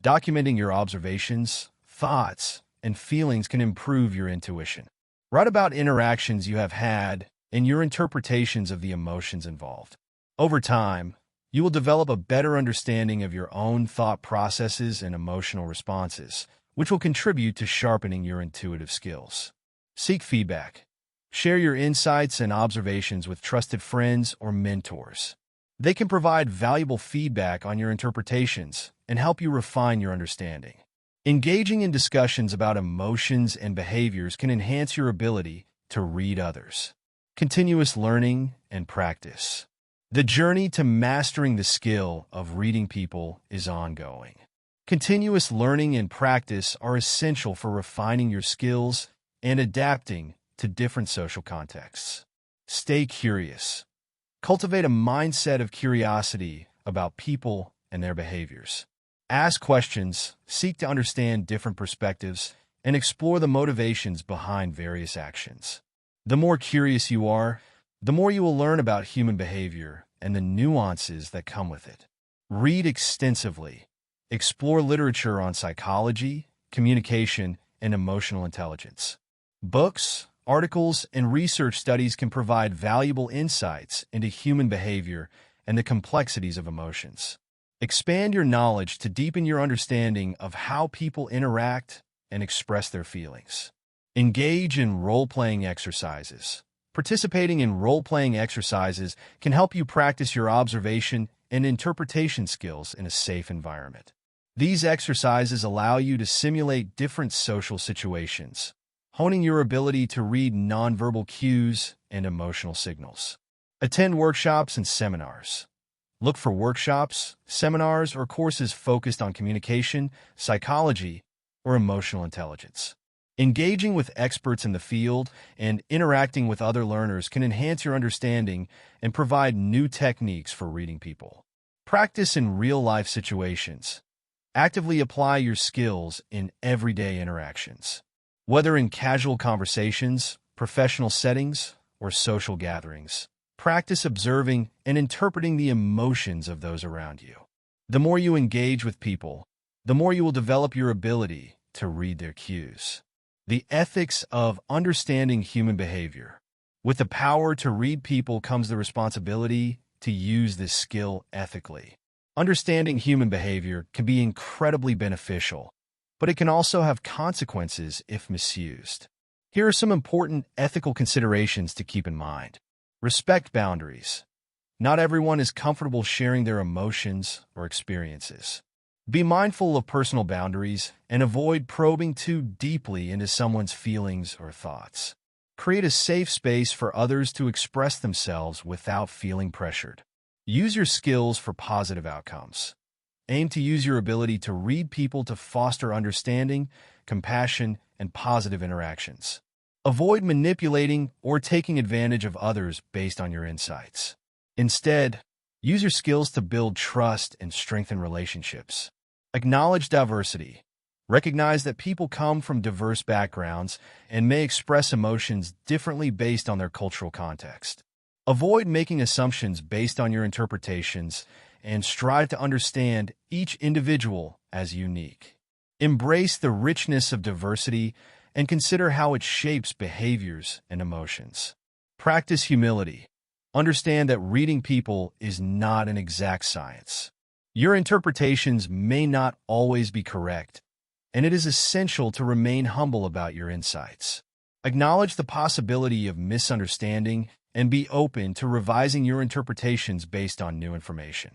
Documenting your observations, thoughts, and feelings can improve your intuition. Write about interactions you have had and your interpretations of the emotions involved. Over time, you will develop a better understanding of your own thought processes and emotional responses, which will contribute to sharpening your intuitive skills. Seek feedback. Share your insights and observations with trusted friends or mentors. They can provide valuable feedback on your interpretations and help you refine your understanding. Engaging in discussions about emotions and behaviors can enhance your ability to read others. Continuous learning and practice. The journey to mastering the skill of reading people is ongoing. Continuous learning and practice are essential for refining your skills and adapting to different social contexts. Stay curious. Cultivate a mindset of curiosity about people and their behaviors. Ask questions, seek to understand different perspectives, and explore the motivations behind various actions. The more curious you are, the more you will learn about human behavior and the nuances that come with it. Read extensively. Explore literature on psychology, communication, and emotional intelligence. Books, articles, and research studies can provide valuable insights into human behavior and the complexities of emotions. Expand your knowledge to deepen your understanding of how people interact and express their feelings. Engage in role-playing exercises. Participating in role-playing exercises can help you practice your observation and interpretation skills in a safe environment. These exercises allow you to simulate different social situations, honing your ability to read nonverbal cues and emotional signals. Attend workshops and seminars. Look for workshops, seminars, or courses focused on communication, psychology, or emotional intelligence. Engaging with experts in the field and interacting with other learners can enhance your understanding and provide new techniques for reading people. Practice in real-life situations. Actively apply your skills in everyday interactions. Whether in casual conversations, professional settings, or social gatherings, practice observing and interpreting the emotions of those around you. The more you engage with people, the more you will develop your ability to read their cues. The ethics of understanding human behavior. With the power to read people comes the responsibility to use this skill ethically. Understanding human behavior can be incredibly beneficial, but it can also have consequences if misused. Here are some important ethical considerations to keep in mind. Respect boundaries. Not everyone is comfortable sharing their emotions or experiences. Be mindful of personal boundaries and avoid probing too deeply into someone's feelings or thoughts. Create a safe space for others to express themselves without feeling pressured. Use your skills for positive outcomes. Aim to use your ability to read people to foster understanding, compassion, and positive interactions. Avoid manipulating or taking advantage of others based on your insights. Instead, use your skills to build trust and strengthen relationships. Acknowledge diversity. Recognize that people come from diverse backgrounds and may express emotions differently based on their cultural context. Avoid making assumptions based on your interpretations and strive to understand each individual as unique. Embrace the richness of diversity and consider how it shapes behaviors and emotions. Practice humility. Understand that reading people is not an exact science. Your interpretations may not always be correct, and it is essential to remain humble about your insights. Acknowledge the possibility of misunderstanding and be open to revising your interpretations based on new information.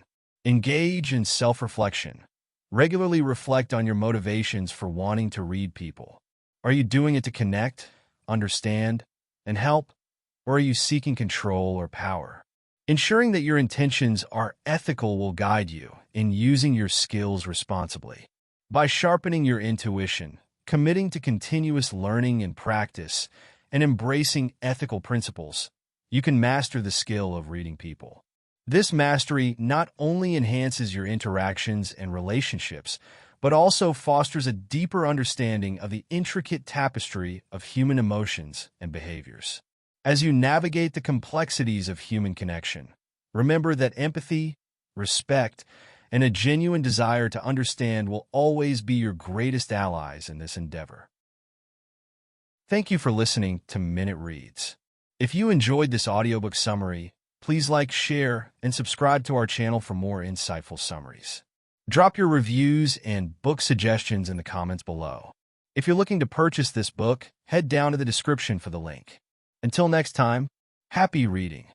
Engage in self-reflection. Regularly reflect on your motivations for wanting to read people. Are you doing it to connect, understand, and help, or are you seeking control or power? Ensuring that your intentions are ethical will guide you in using your skills responsibly. By sharpening your intuition, committing to continuous learning and practice, and embracing ethical principles, you can master the skill of reading people. This mastery not only enhances your interactions and relationships, but also fosters a deeper understanding of the intricate tapestry of human emotions and behaviors. As you navigate the complexities of human connection, remember that empathy, respect, and a genuine desire to understand will always be your greatest allies in this endeavor. Thank you for listening to Minute Reads. If you enjoyed this audiobook summary, please like, share, and subscribe to our channel for more insightful summaries. Drop your reviews and book suggestions in the comments below. If you're looking to purchase this book, head down to the description for the link. Until next time, happy reading.